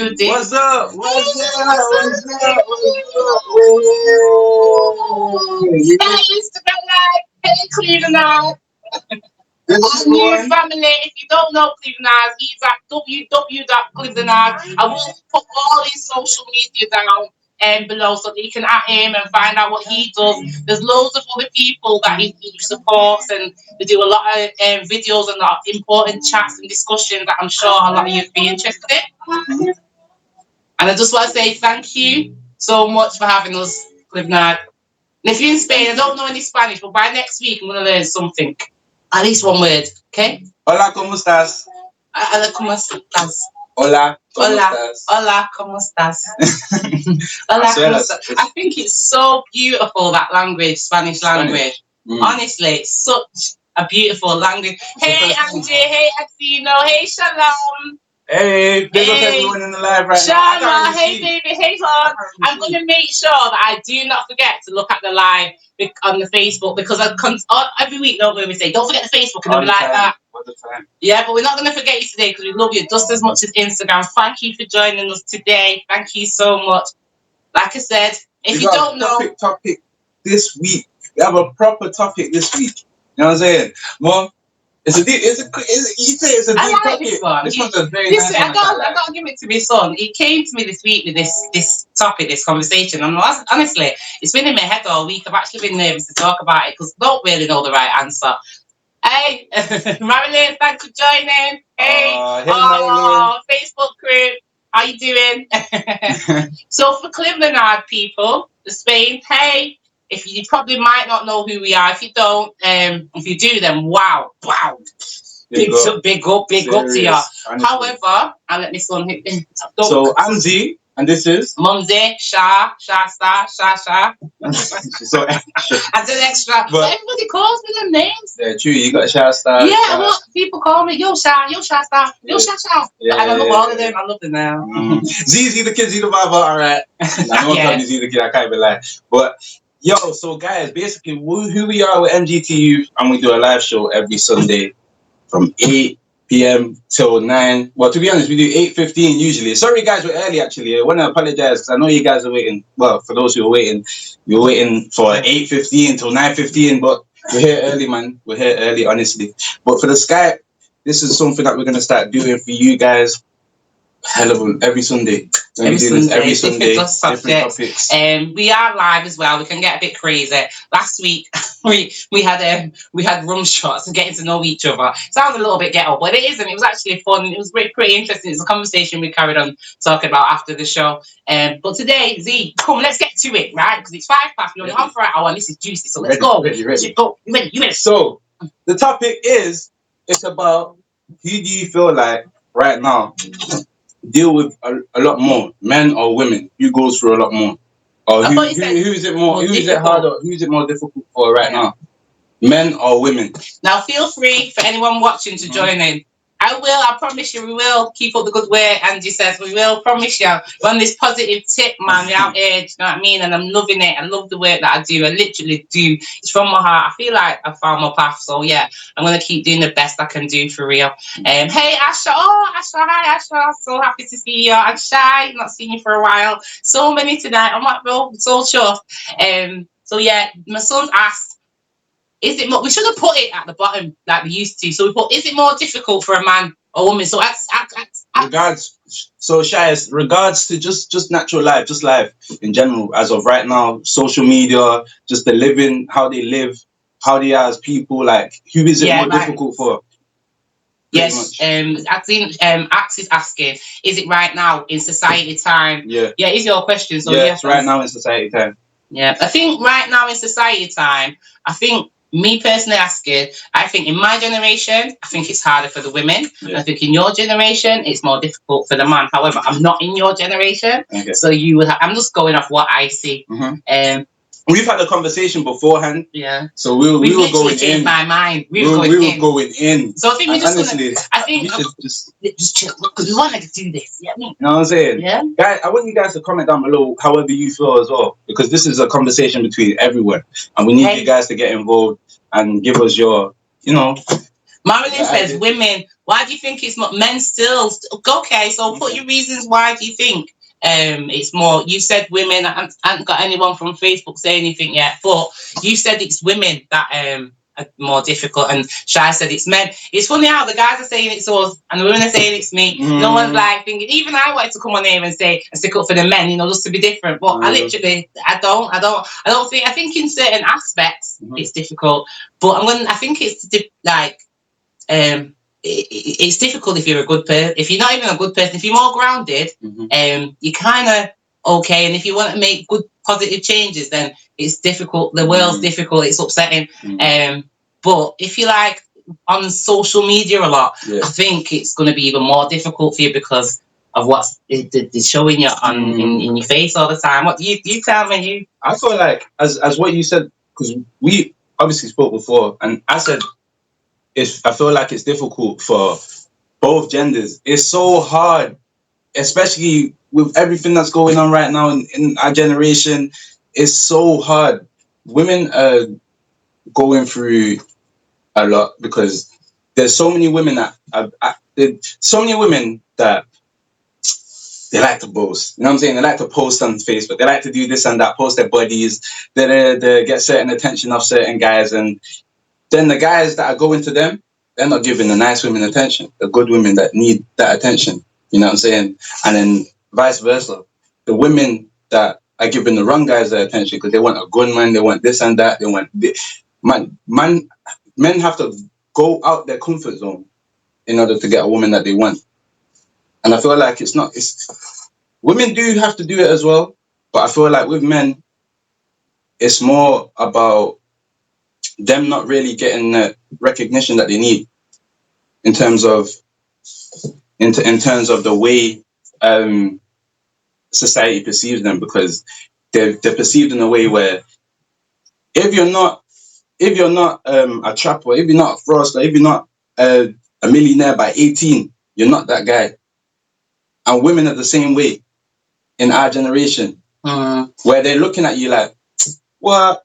do this. What's up? What's up? That Instagram live. Hey, Cleveland Eye. Our new family. If you don't know Cleveland Eye, he's at www.clevelandeye. I will put all his social media down below so that you can at him and find out what he does. There's loads of other people that he supports, and they do a lot of videos and a lot of important chats and discussions that I'm sure a lot of you would be interested in. And I just want to say thank you so much for having us, Cleveland Eye. And if you're in Spain, I don't know any Spanish, but by next week I'm going to learn something. At least one word, okay? Hola, ¿cómo estás? Hola, ¿cómo estás? Hola, ¿cómo Hola, estás? hola, ¿cómo estás? Hola, ¿cómo estás? I think it's so beautiful, that language, Spanish language. Honestly, it's such a beautiful language. Hey, Angie. Hey, Axino. Hey, Shalom. Hey, big up everyone in the live right Shana, now. hey, baby. Hey, hon. I'm going to make sure that I do not forget to look at the live on the Facebook, because every week, don't we say, don't forget the Facebook, and they'll be like that. All the time. Yeah, but we're not going to forget you today because we love you just as much as Instagram. Thank you for joining us today. Thank you so much. Like I said, if you don't know... Topic this week. We have a proper topic this week. You know what I'm saying? Mom, it's a deep topic. This one. This one's a very nice one. I got to give it to my son. He came to me this week with this topic, this conversation. And honestly, it's been in my head all week. I've actually been nervous to talk about it because I don't really know the right answer. Hey, Marilyn, thanks for joining. Hey, Facebook crew, how you doing? So for Cleveland Eye people, the Spain, hey, if you probably might not know who we are. If you don't, if you do, then wow. Big up to you. However, I'll let my son hit me. So I'm Z, and this is Mgty, Sha. So extra. As an extra. But everybody calls me them names. Yeah, true. You got Sha Star. Yeah, well, people call me Yo Sha Star, Yo Sha. Yeah, and I love all of them. I love them now. Z the kid, Z the Bible. All right. I know I'm Z the kid. I can't be lying. But yo, so guys, basically, who we are with Mgty Youth, and we do a live show every Sunday from 8 p.m. till 9. Well, to be honest, we do 8:15 usually. Sorry, guys, we're early actually. I want to apologize because I know you guys are waiting. Well, for those who are waiting, you're waiting for 8:15 till 9:15, but we're here early, man. We're here early, honestly. But for the Skype, this is something that we're going to start doing for you guys. Hell of every Sunday. Every Sunday, different topics. We are live as well. We can get a bit crazy. Last week we had rum shots and getting to know each other. Sounds a little bit ghetto, but it isn't. It was actually fun. It was pretty interesting. It's a conversation we carried on talking about after the show. But today, Z, come, let's get to it, right? Because it's 5 past. We're only on for an hour and this is juicy. So let's go. Ready. Go. You ready? So the topic is, it's about who do you feel like right now deal with a lot more, men or women? Who goes through a lot more? Or who is it more? Who is it harder? Who is it more difficult for right now? Men or women? Now, feel free for anyone watching to join in. I promise you, we will keep up the good work. Angie says we will, promise you. We're on this positive tip, man. We're out here, do you know what I mean? And I'm loving it. I love the work that I do. I literally do. It's from my heart. I feel like I found my path. So yeah, I'm gonna keep doing the best I can do for real. Hey Asha, Asha, hi Asha. So happy to see you. I'm shy, not seen you for a while. So many tonight. I'm like, bro, so chuffed. So yeah, my son's asked, is it more? We should have put it at the bottom like we used to. So we put, is it more difficult for a man or woman? So regards to just natural life, just life in general, as of right now, social media, just the living, how they live, how they are as people, like who is it more difficult for? Yes, I think Ax is asking, is it right now in society time? Yeah, is your question. So yes, right now in society time. Yeah, I think right now in society time, I think, me personally asking, I think in my generation, I think it's harder for the women. Yeah. I think in your generation, it's more difficult for the man. However, I'm not in your generation, so you would. I'm just going off what I see. We've had a conversation beforehand. Yeah. So we were going in. My mind. We were going in. So I think we just honestly, just chill because we wanted to do this. Yeah. You know what I'm saying? Yeah. Guys, I want you guys to comment down below however you feel as well, because this is a conversation between everyone, and we need you guys to get involved and give us your, Marilyn says, women, why do you think it's not men still? Okay, so put your reasons why do you think it's more. You said women. I haven't got anyone from Facebook say anything yet, but you said it's women that are more difficult, and Shai said it's men. It's funny how the guys are saying it's us and the women are saying it's me. No one's like thinking. Even I wanted to come on here and say and stick up for the men, you know, just to be different. But I literally, I don't think. I think in certain aspects it's difficult, but I think it's like. It's difficult if you're a good person. If you're not even a good person, if you're more grounded, you're kind of okay. And if you want to make good, positive changes, then it's difficult. The world's difficult. It's upsetting. But if you like on social media a lot, I think it's going to be even more difficult for you because of what's showing you on in your face all the time. What do you tell me? I feel like as what you said, because we obviously spoke before, and I said. I feel like it's difficult for both genders. It's so hard, especially with everything that's going on right now in our generation. It's so hard. Women are going through a lot because there's so many women that they like to boast. You know what I'm saying? They like to post on Facebook. They like to do this and that, post their bodies. They get certain attention of certain guys, and then the guys that are going to them, they're not giving the nice women attention, the good women that need that attention. You know what I'm saying? And then vice versa. The women that are giving the wrong guys their attention because they want a gunman, they want this and that, they want this. Men have to go out their comfort zone in order to get a woman that they want. And I feel like women do have to do it as well, but I feel like with men, it's more about them not really getting the recognition that they need in terms of in terms of the way society perceives them, because they're perceived in a way where if you're not a trapper, if you're not a fraudster, if you're not a millionaire by 18, you're not that guy. And women are the same way in our generation, where they're looking at you like, what?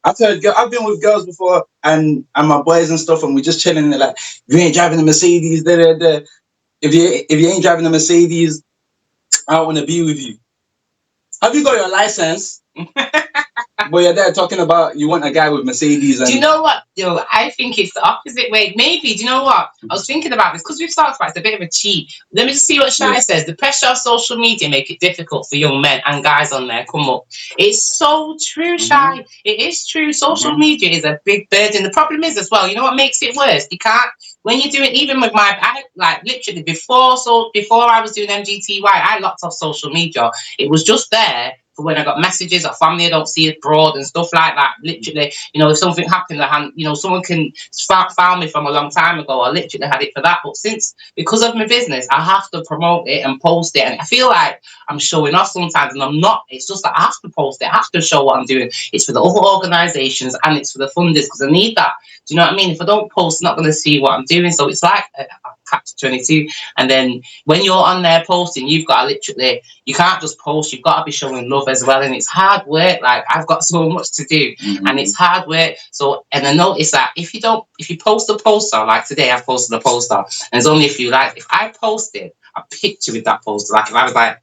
I've been with girls before and my boys and stuff, and we're just chilling. And they're like, you ain't driving a Mercedes, if you ain't driving a Mercedes, I don't want to be with you. Have you got your license? But you're there talking about you want a guy with Mercedes. And do you know what? I think it's the opposite way. Maybe. Do you know what? I was thinking about this because we've talked about it's a bit of a cheat. Let me just see what Shai says. The pressure of social media make it difficult for young men and guys on there come up. It's so true, Shai. It is true. Social media is a big burden. The problem is as well, you know what makes it worse? You can't, when you do it, even with literally before I was doing Mgty, I locked off social media. It was just there for when I got messages or family I don't see abroad and stuff like that. Literally, you know, if something happened, someone can found me from a long time ago. I literally had it for that. But because of my business, I have to promote it and post it. And I feel like I'm showing off sometimes, and I'm not. It's just that I have to post it. I have to show what I'm doing. It's for the other organisations and it's for the funders because I need that. Do you know what I mean? If I don't post, I'm not going to see what I'm doing. So it's like catch-22. And then when you're on there posting, you've got to literally, you can't just post, you've got to be showing love as well. And it's hard work. Like, I've got so much to do and it's hard work. So, and I noticed that if you post a poster, like today I've posted a poster and there's only a few likes. If I posted a picture with that poster, like if I was like,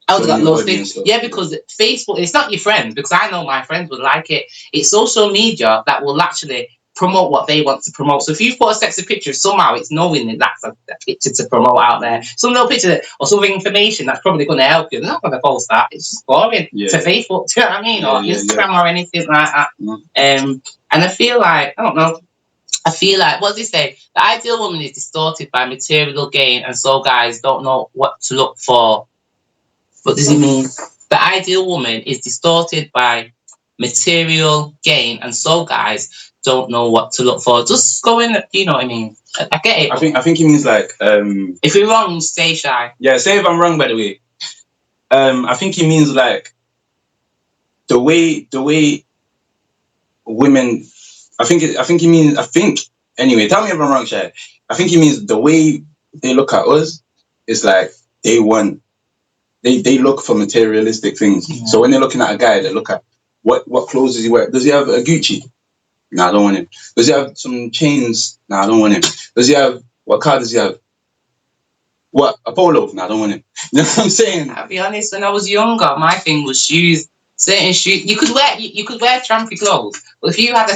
I would have got loads of things. Yeah, because Facebook, it's not your friends, because I know my friends would like it. It's social media that will actually promote what they want to promote. So if you put a sexy picture, somehow it's knowing that that's a picture to promote out there. Some little picture or some information that's probably going to help you. They're not going to post that. It's just boring to Facebook. Do you know what I mean? Or Instagram or anything like that. And I feel like, I don't know. I feel like, what does he say? The ideal woman is distorted by material gain, and so guys don't know what to look for. What does he mean? The ideal woman is distorted by material gain, and so guys don't know what to look for. Just go in, you know what I mean? I get it. I think he means like if you're wrong, stay shy. Yeah, say if I'm wrong, by the way. I think he means like the way women. I think anyway. Tell me if I'm wrong, Shay. I think he means the way they look at us is like they look for materialistic things. Yeah. So when they're looking at a guy, they look at what clothes does he wear? Does he have a Mgty? Nah, I don't want him. Does he have some chains? Nah, I don't want him. Does he have, what car does he have? What, a polo? Nah, I don't want him. You know what I'm saying? I'll be honest, when I was younger, my thing was shoes. Certain shoes, you could wear trampy clothes, but if you had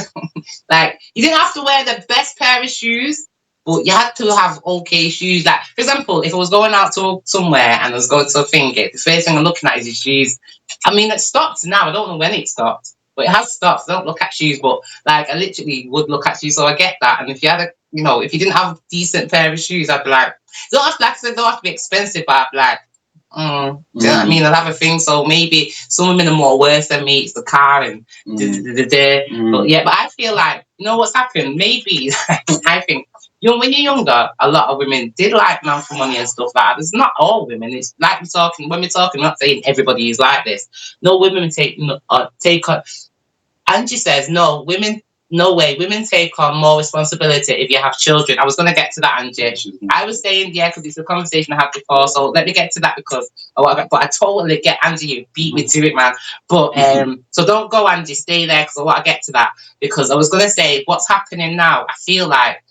like, you didn't have to wear the best pair of shoes, but you had to have okay shoes. Like, for example, if I was going out to somewhere and I was going to a thing, the first thing I'm looking at is your shoes. I mean, it stopped now. I don't know when it stopped, but it has stopped. I don't look at shoes, but like, I literally would look at shoes, so I get that. And if you had if you didn't have a decent pair of shoes, I'd be like, don't have to, like I said, don't have to be expensive, but I'd be like, do you know what I mean? I'll have a thing. So maybe some women are more worse than me. It's the car and But yeah, but I feel like, what's happened? Maybe I think when you're younger, a lot of women did like man for money and stuff like that. It's not all women. It's like when we're talking, I'm not saying everybody is like this. No women take on. Angie says no, no way. Women take on more responsibility if you have children. I was going to get to that, Angie. I was saying, yeah, because it's a conversation I had before. So let me get to that but I totally get, Angie, you beat me to it, man. But so don't go, Angie, stay there, because I want to get to that. Because I was going to say, what's happening now, I feel like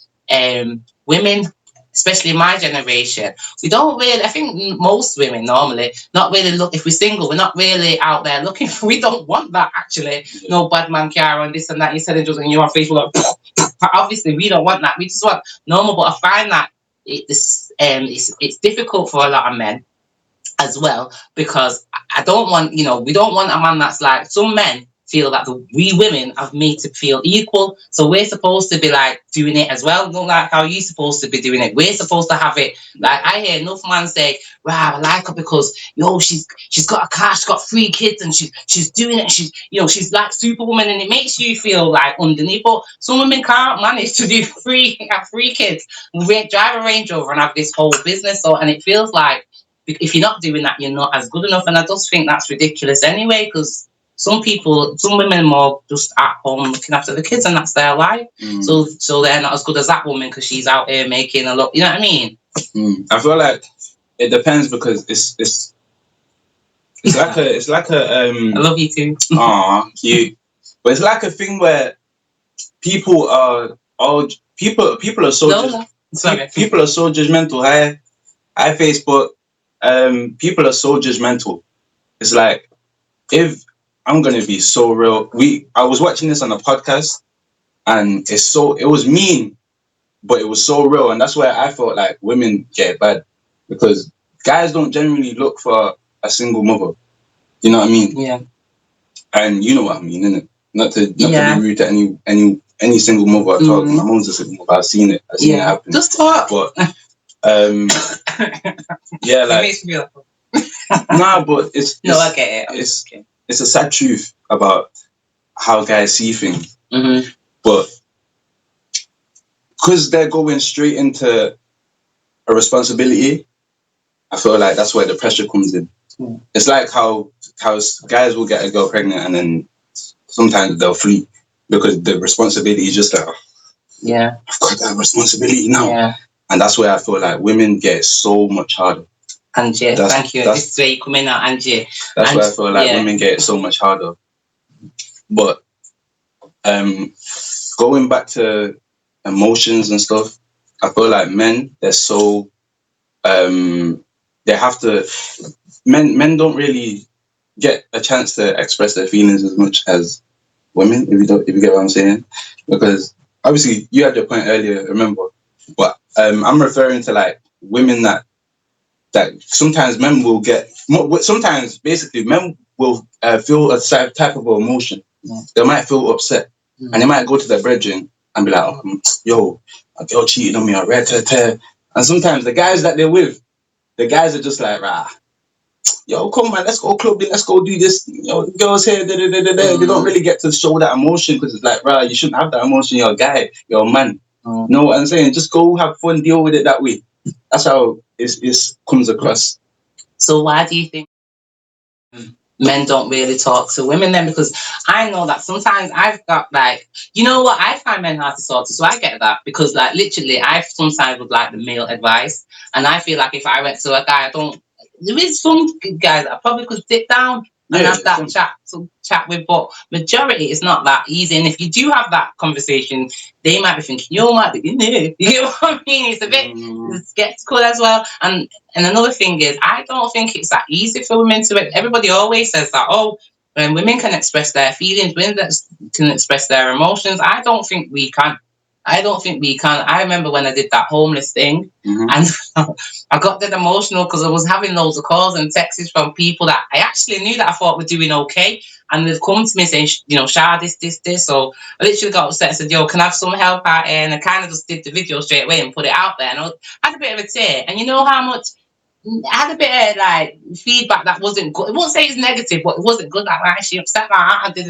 women, especially my generation, we don't really, I think most women normally, not really look, if we're single, we're not really out there looking for, we don't want that actually. No bad man car and this and that, instead of just, you're on Facebook, obviously we don't want that, we just want normal. But I find that it's difficult for a lot of men as well, because I don't want, we don't want a man that's like, some men feel that we women have made to feel equal, so we're supposed to be like doing it as well, not like how you're supposed to be doing it. We're supposed to have it. Like, I hear enough man say, wow, I like her because she's got a car, she's got 3 kids, and she's doing it, she's like superwoman, and it makes you feel like underneath. But some women can't manage to have 3 kids, drive a Range Rover, and have this whole business. So, and it feels like if you're not doing that, you're not as good enough. And I just think that's ridiculous anyway, because some women are more just at home looking after the kids, and that's their life. So they're not as good as that woman because she's out here making a lot. You know what I mean? I feel like it depends, because it's like a I love you too. Aw, cute. But it's like a thing where people are so people are so judgmental. Hi Facebook. People are so judgmental. It's like, if I'm gonna be so real, I was watching this on a podcast, and it was mean, but it was so real, and that's where I felt like women get bad, because guys don't generally look for a single mother. You know what I mean? Yeah. And you know what I mean, innit? Not to be rude to any single mother at all. My mom's a single mother. I've seen it happen. Just talk. But yeah, like, it makes me feel. Nah, but I get it. It's a sad truth about how guys see things. But because they're going straight into a responsibility, I feel like that's where the pressure comes in. It's like how guys will get a girl pregnant, and then sometimes they'll flee because the responsibility is just like, I've got that responsibility now. Yeah. And that's where I feel like women get so much harder. Angie, thank you. This is where you come in now, Angie. That's why I feel like women get so much harder. But going back to emotions and stuff, I feel like men, they're so they have to. Men don't really get a chance to express their feelings as much as women. If you get what I'm saying, because obviously you had your point earlier, remember? But I'm referring to like women that sometimes men will get. Sometimes basically men will feel a type of emotion. They might feel upset, and they might go to their brethren and be like, "Yo, a girl cheated on me," or and sometimes the guys that they're with, the guys are just like, "Rah, yo, come man, let's go clubbing, let's go do this. The girls here, They don't really get to show that emotion, because it's like, rah, you shouldn't have that emotion. You're a guy, you're a man. You know what I'm saying? Just go have fun, deal with it that way. That's how it comes across. So why do you think men don't really talk to women then? Because I know that sometimes I've got like, you know what, I find men hard to talk to, so I get that, because like literally I sometimes would like the male advice, and I feel like if I went to a guy, there is some guys that I probably could sit down and have that chat with. But majority, it's not that easy. And if you do have that conversation, they might be thinking, you might be in there. You know what I mean? It's a bit skeptical as well. And another thing is, I don't think it's that easy for women to. Everybody always says that, oh, when women can express their feelings, women can express their emotions. I don't think we can. I remember when I did that homeless thing, and I got that emotional because I was having loads of calls and texts from people that I actually knew that I thought were doing okay, and they'd come to me saying, you know, Shah, this. So I literally got upset and said, yo, can I have some help out here? And I kind of just did the video straight away and put it out there, and I had a bit of a tear. And you know how much I had a bit of like feedback that wasn't good. I won't say it's negative, but it wasn't good. Like, actually upset like that. Do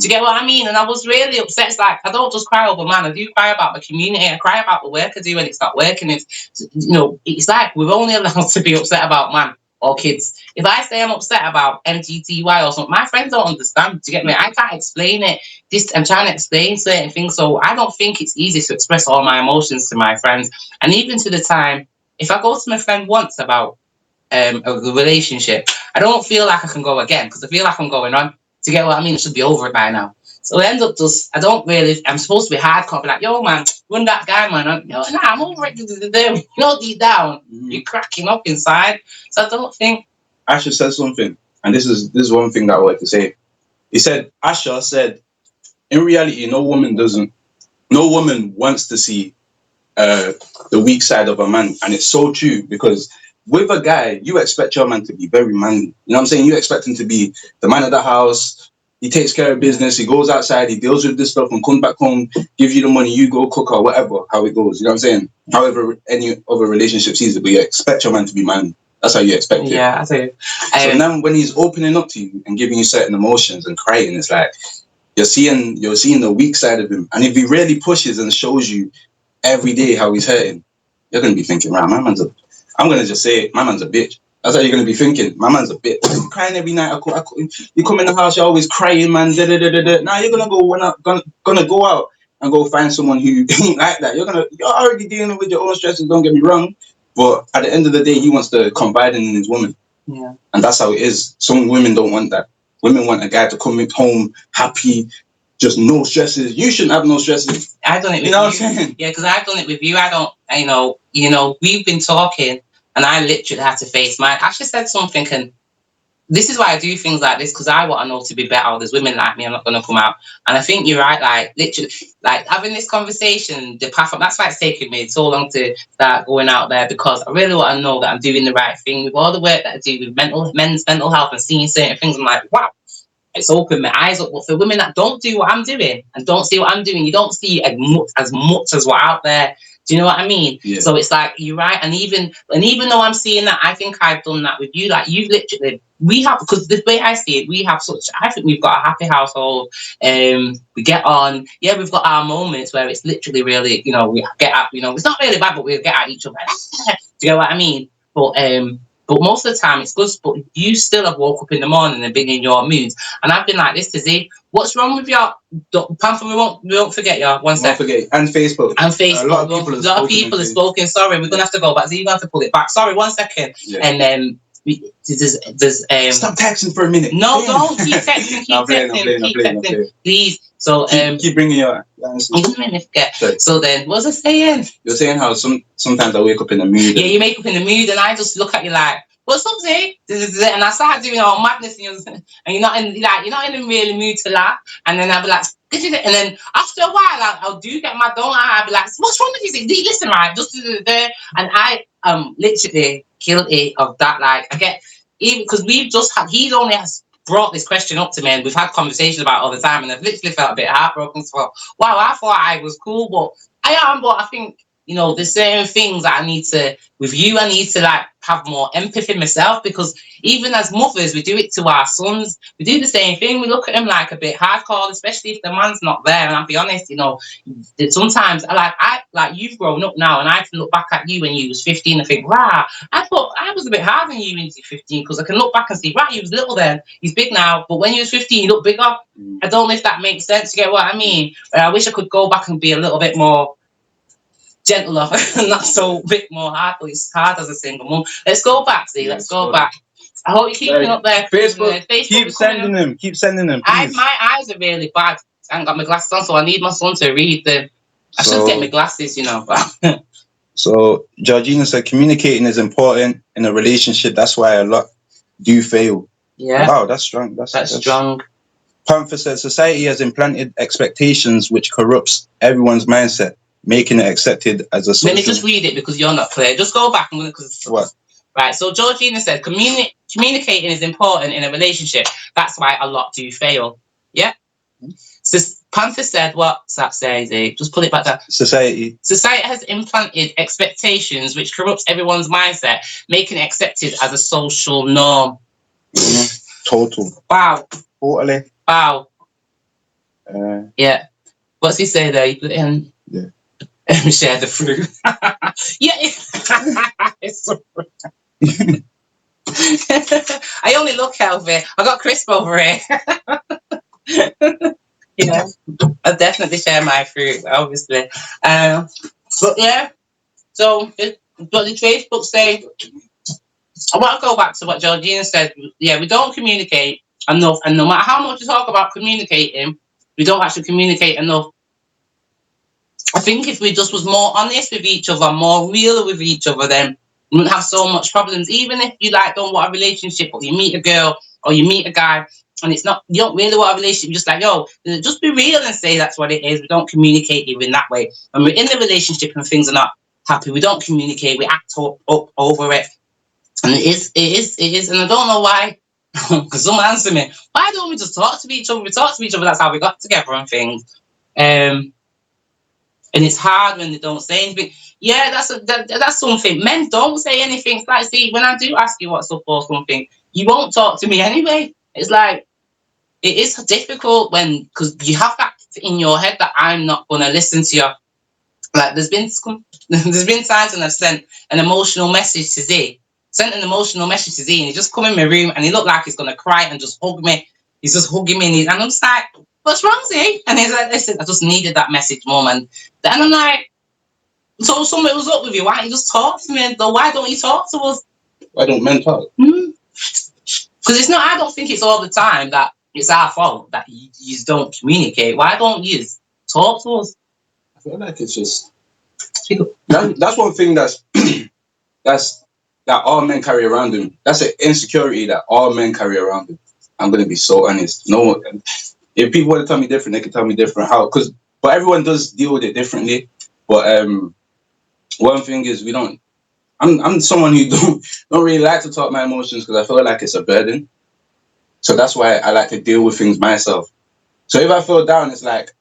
you get what I mean? And I was really upset. It's like I don't just cry over man. I do cry about the community. I cry about the work I do when it's not working. It's like we're only allowed to be upset about man or kids. If I say I'm upset about Mgty or something, my friends don't understand. Do you get me? I can't explain it. I'm trying to explain certain things, so I don't think it's easy to express all my emotions to my friends, and even to the time. If I go to my friend once about a relationship, I don't feel like I can go again because I feel like I'm going on. To get what I mean, it should be over it by now. So I end up I'm supposed to be hardcore, be like, yo, man, run that guy, man. I'm over it. You know, deep down, you're cracking up inside. So I don't think. Asha said something, and this is one thing that I wanted to say. Asha said, in reality, no woman wants to see the weak side of a man, and it's so true because with a guy you expect your man to be very manly. You know what I'm saying? You expect him to be the man of the house. He takes care of business, he goes outside, he deals with this stuff and comes back home, gives you the money, you go cook or whatever, how it goes. You know what I'm saying? However any other relationship sees it, but you expect your man to be manly. That's how you expect it. Yeah, I do. So now when he's opening up to you and giving you certain emotions and crying, it's like you're seeing the weak side of him. And if he really pushes and shows you every day how he's hurting, you're going to be thinking, right, I'm going to just say it, my man's a bitch. That's how you're going to be thinking, my man's a bitch. I'm crying every night. You come in the house, you're always crying, man. Now you're going to go out and go find someone who ain't like that. You're already dealing with your own stresses, don't get me wrong. But at the end of the day, he wants to confide in his woman. Yeah. And that's how it is. Some women don't want that. Women want a guy to come home happy, just no stresses. You shouldn't have no stresses. I've done it with you. Know what I'm saying? Yeah, because I've done it with you. We've been talking and I literally had to face mine. I actually said something, and this is why I do things like this, because I want to know to be better. There's women like me, I'm not going to come out. And I think you're right, like, literally, like, having this conversation, the path, that's why it's taken me so long to start going out there, because I really want to know that I'm doing the right thing. With all the work that I do with men's mental health and seeing certain things, I'm like, wow, it's opened my eyes up. But for women that don't do what I'm doing and don't see what I'm doing, you don't see as much as what's out there. Do you know what I mean? Yeah. So it's like, you're right. And even though I'm seeing that, I think I've done that with you. Like, you've literally, because the way I see it, I think we've got a happy household. We get on. Yeah, we've got our moments where it's literally really, we get at, it's not really bad, but we get at each other. Do you know what I mean? But most of the time it's good, but you still have woke up in the morning and been in your moods. And I've been like this to Z. What's wrong with your Panther? We won't forget you. One sec. Forget. And Facebook. A lot of people have spoken. Sorry, we're gonna have to go back. Z, you're gonna have to pull it back. Sorry, 1 second. Yeah. And then there's stop texting for a minute. No, don't keep texting. Keep texting, please. So keep bringing your. You made me forget. Sorry. So then, what was I saying? You're saying how sometimes I wake up in the mood. Yeah, you wake up in the mood, and I just look at you like, what's up, Z? And I start doing all madness, and you're not in the really mood to laugh. And then I'll be like, and then after a while, I'll do get my don't I'll be like, what's wrong with you? Listen, right, just and I am literally guilty of that. Like, I get, even because he's only has brought this question up to me, and we've had conversations about it all the time, and I've literally felt a bit heartbroken. So, wow, I thought I was cool, but I think, there's certain things that I need to like have more empathy myself, because even as mothers, we do it to our sons. We do the same thing. We look at them like a bit hardcore, especially if the man's not there. And I'll be honest, sometimes you've grown up now, and I can look back at you when you was 15 and think, wow, I thought I was a bit harder than you when you was 15, because I can look back and see, right, he was little then, he's big now, but when you was 15, you look bigger. I don't know if that makes sense. You get what I mean? But I wish I could go back and be a little bit more gentler and not so bit more hard, but it's hard as a single mum. Let's go back, Z. Let's go back. I hope you're keeping up there. Facebook, Facebook keep sending them, please. My eyes are really bad. I haven't got my glasses on, so I need my son to read them. I should get my glasses, you know. So Georgina said communicating is important in a relationship. That's why a lot do fail. Yeah. Wow, that's strong. That's strong. Panther said society has implanted expectations which corrupts everyone's mindset, making it accepted as a social... Let me just read it because you're not clear. Just go back. What? Right, so Georgina said communicating is important in a relationship. That's why a lot do fail. Yeah? So Panther said, what's that saying? Just put it back down. Society has implanted expectations which corrupts everyone's mindset, making it accepted as a social norm. Total. Wow. Totally. Wow. Yeah. What's he say there? You put it in. Yeah. Share the fruit. Yeah. It's so I only look healthy. I got crisp over here. Yeah. I'll definitely share my fruit, obviously. But yeah. So what the Facebook say, I want to go back to what Georgina said. Yeah, we don't communicate enough, and no matter how much you talk about communicating, we don't actually communicate enough. I think if we just was more honest with each other, more real with each other, then we wouldn't have so much problems. Even if you don't want a relationship, or you meet a girl or you meet a guy, and it's not, you don't really want a relationship, you're just like, yo, just be real and say that's what it is. We don't communicate even that way. When we're in the relationship and things are not happy, we don't communicate, we act up over it. And it is, and I don't know why. Because someone answer me, why don't we just talk to each other? We talk to each other, that's how we got together and things. And it's hard when they don't say anything. Yeah, that's something. Men don't say anything. It's like, see, when I do ask you what's up or something, you won't talk to me anyway. It's like, it is difficult because you have that in your head that I'm not going to listen to you. Like, there's been times when I've sent an emotional message to Z. Sent an emotional message to Z, and he just come in my room and he looked like he's going to cry and just hug me. He's just hugging me, and I'm just like, what's wrong, Z? And he's like, listen, I just needed that message, Mum. And then I'm like, so something was up with you. Why don't you just talk to me? Why don't you talk to us? Why don't men talk? Because it's not, I don't think it's all the time that it's our fault that you don't communicate. Why don't you talk to us? I feel like it's just... That's one thing that all men carry around them. That's an insecurity that all men carry around them. I'm going to be so honest. No one, if people want to tell me different, they can tell me different how. But everyone does deal with it differently. But one thing is, I'm someone who don't really like to talk my emotions because I feel like it's a burden. So that's why I like to deal with things myself. So if I feel down, it's like,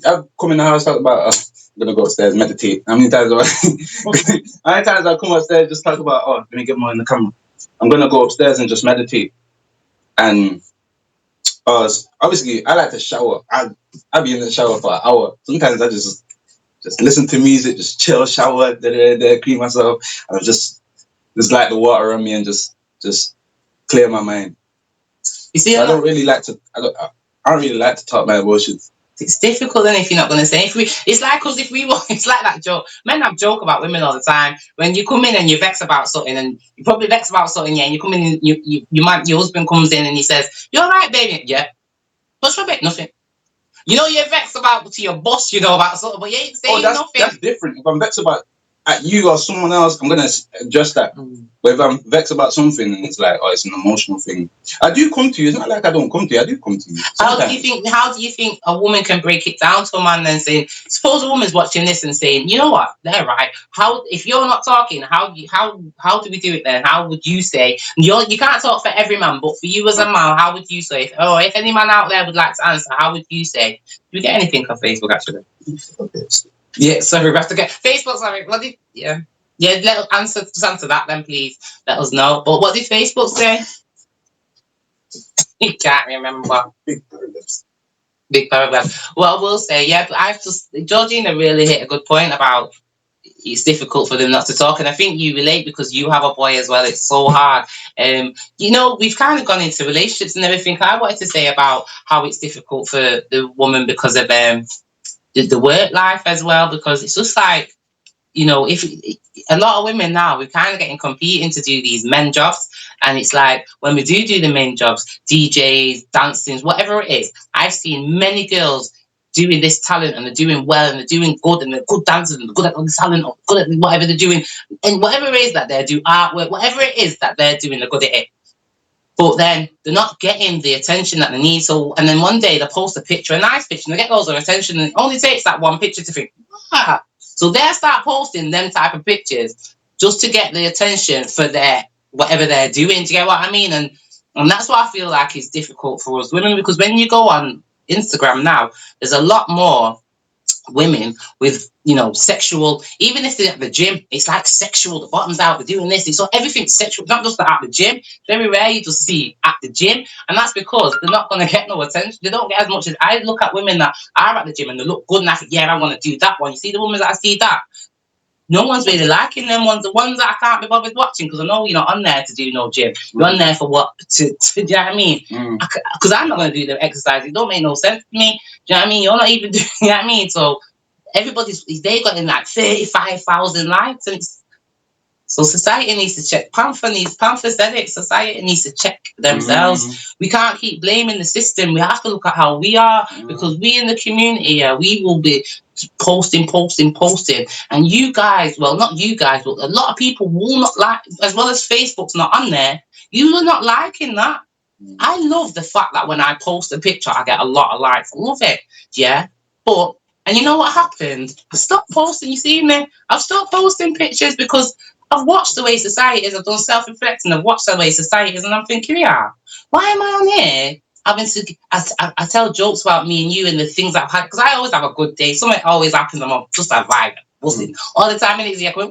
I've come in the house, talk about, I'm going to go upstairs, meditate. How many times I come upstairs, just talk about, let me get more in the camera. I'm going to go upstairs and just meditate. And obviously, I like to shower. I'll be in the shower for an hour. Sometimes I just listen to music, just chill, shower, clean myself. And just like the water on me and just clear my mind. You see, I don't really like to talk my emotions. It's difficult then if you're not going to say. It's like us if we were. It's like that joke. Men have joke about women all the time. When you come in and you vex about something, and you probably vex about something, yeah. And you come in, and your husband comes in and he says, "You're right, baby." Yeah. What's wrong with nothing? You know you're vexed about to your boss. You know about something, but you ain't saying nothing. That's different. If I'm vexed about at you or someone else, I'm gonna address that. But if I'm vexed about something and it's like, it's an emotional thing, I do come to you. It's not like I don't come to you. I do come to you. Sometimes. How do you think a woman can break it down to a man then saying, suppose a woman's watching this and saying, you know what, they're right. How, if you're not talking, how do we do it then? How would you say? You can't talk for every man, but for you as a man, how would you say? If any man out there would like to answer, how would you say? Do we get anything on Facebook actually? Yeah, sorry, we have to get Facebook. Sorry, what did answer that then, please. Let us know. But what did Facebook say? You can't remember. Big paragraph. Well, I will say, but Georgina really hit a good point about it's difficult for them not to talk, and I think you relate because you have a boy as well. It's so hard. We've kind of gone into relationships and everything. I wanted to say about how it's difficult for the woman because of the work life as well, because it's just like you know, if a lot of women now, we're kind of getting competing to do these men jobs, and it's like when we do the men jobs, DJs, dancing, whatever it is, I've seen many girls doing this talent and they're doing well and they're doing good and they're good dancers and they're good at this talent or good at whatever they're doing, and whatever it is that they do, artwork, whatever it is that they're doing, they're good at it. But then they're not getting the attention that they need. So, and then one day they post a picture, a nice picture, and they get loads of attention, and it only takes that one picture to think, ah. So they start posting them type of pictures just to get the attention for their whatever they're doing. Do you get what I mean? And that's what I feel like is difficult for us women, because when you go on Instagram now, there's a lot more women with, you know, sexual, even if they're at the gym, it's like sexual, the bottoms out, they're doing this, it's so everything's sexual, not just at the gym. Very rare you just see at the gym, and that's because they're not going to get no attention. They don't get as much as I look at women that are at the gym and they look good and I think, yeah, I want to do that one. You see the women that I see that, no one's really liking them ones, the ones that I can't be bothered watching, because I know you're not on there to do no gym. You're on there for what? Do you know what I mean? Because I'm not going to do the exercise. It don't make no sense to me. Do you know what I mean? You're not even doing, you know what I mean? So they got in like 35,000 likes, and so society needs to check. Panther said it, society needs to check themselves. We can't keep blaming the system. We have to look at how we are, because we in the community, we will be posting, and you guys, well, not you guys, but a lot of people will not like, as well as Facebook's not on there, you are not liking that. I love the fact that when I post a picture, I get a lot of likes. I love it, yeah. But, and you know what happened? I stopped posting, you see me? I've stopped posting pictures because I've watched the way society is. I've done self-reflecting. I've watched the way society is, and I'm thinking, yeah, why am I on here? I tell jokes about me and you and the things I've had, because I always have a good day. Something always happens. I'm just a vibe, buzzing all the time. And it's like, woo,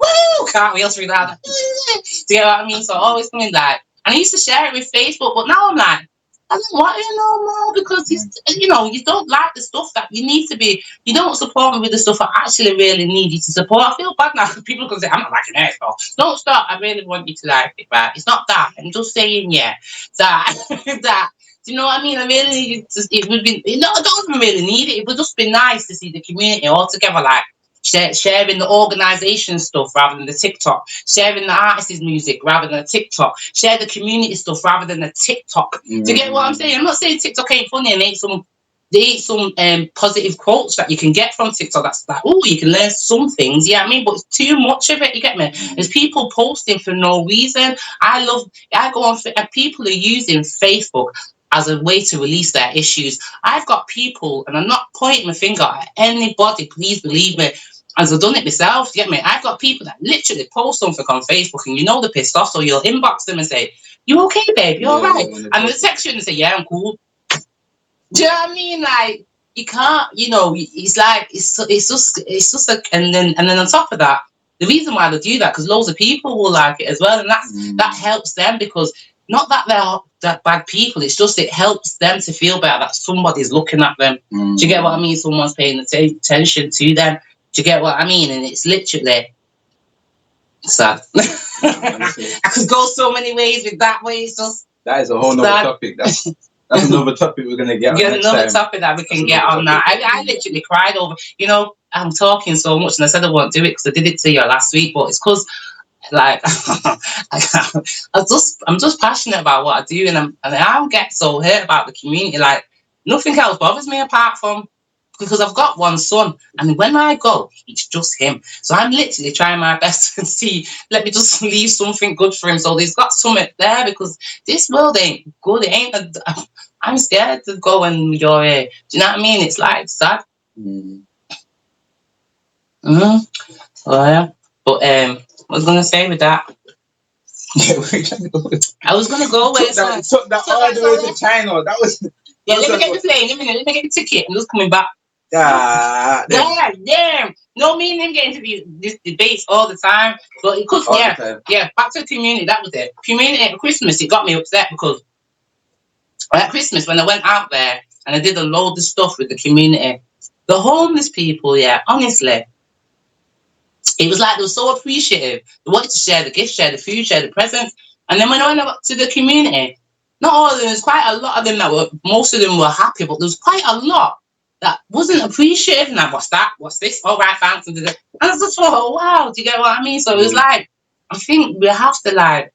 can't wait to read that. Do you know what I mean? So always coming like, and I used to share it with Facebook, but now I'm like, I don't want it no more, because you know, you don't like the stuff that you need to be. You don't support me with the stuff I actually really need you to support. I feel bad now because people can say I'm not liking it. So don't stop. I really want you to like it, right? It's not that. I'm just saying, yeah, that that. Do you know what I mean? I really need you to. It would be. No, I don't even really need it. It would just be nice to see the community all together, like sharing the organisation stuff rather than the TikTok, sharing the artist's music rather than the TikTok, share the community stuff rather than the TikTok. Do you get what I'm saying? I'm not saying TikTok ain't funny and ain't some positive quotes that you can get from TikTok. That's like, oh, you can learn some things, yeah, I mean, but it's too much of it, you get me? There's people posting for no reason. I go on, and people are using Facebook as a way to release their issues. I've got people, and I'm not pointing my finger at anybody, please believe me, as I've done it myself, you get me? I've got people that literally post something on Facebook and you know they're pissed off, so you'll inbox them and say, you okay, babe? You alright? And they'll text you and say, yeah, I'm cool. Do you know what I mean? Like, you can't, you know, it's like, it's just like, and then on top of that, the reason why they do that, because loads of people will like it as well, and that helps them, because not that they're that bad people, it's just it helps them to feel better that somebody's looking at them. Do you get what I mean? Someone's paying attention to them. Do you get what I mean? And it's literally sad. I could go so many ways with that way. It's just that is a whole nother topic. That's another topic we're gonna get on next another time. topic that we can get on that. I literally cried over, you know, I'm talking so much and I said I won't do it because I did it to you last week, but it's because like I'm just passionate about what I do, and I get so hurt about the community. Like nothing else bothers me apart from, because I've got one son, and when I go, it's just him. So I'm literally trying my best to see, let me just leave something good for him. So he's got something there, because this world ain't good. It ain't. I'm scared to go and you're here. Do you know what I mean? It's like sad. So yeah. But what was I gonna say with that? I was gonna go away. Took that all the way to China. That was. Yeah, let me get the plane. Let me get the ticket. I'm just coming back. Damn. No, me and him get into these debates all the time. But it could, yeah. Back to the community. That was it. Community at Christmas. It got me upset because at Christmas when I went out there and I did a load of stuff with the community, the homeless people, yeah, honestly, it was like they were so appreciative. They wanted to share the gifts, share the food, share the presents. And then when I went up to the community, not all of them, there's quite a lot of them most of them were happy, but there was quite a lot that wasn't appreciative. And like, what's that? What's this? All right, thanks. And I just thought, oh, wow, do you get what I mean? So it's like, I think we have to like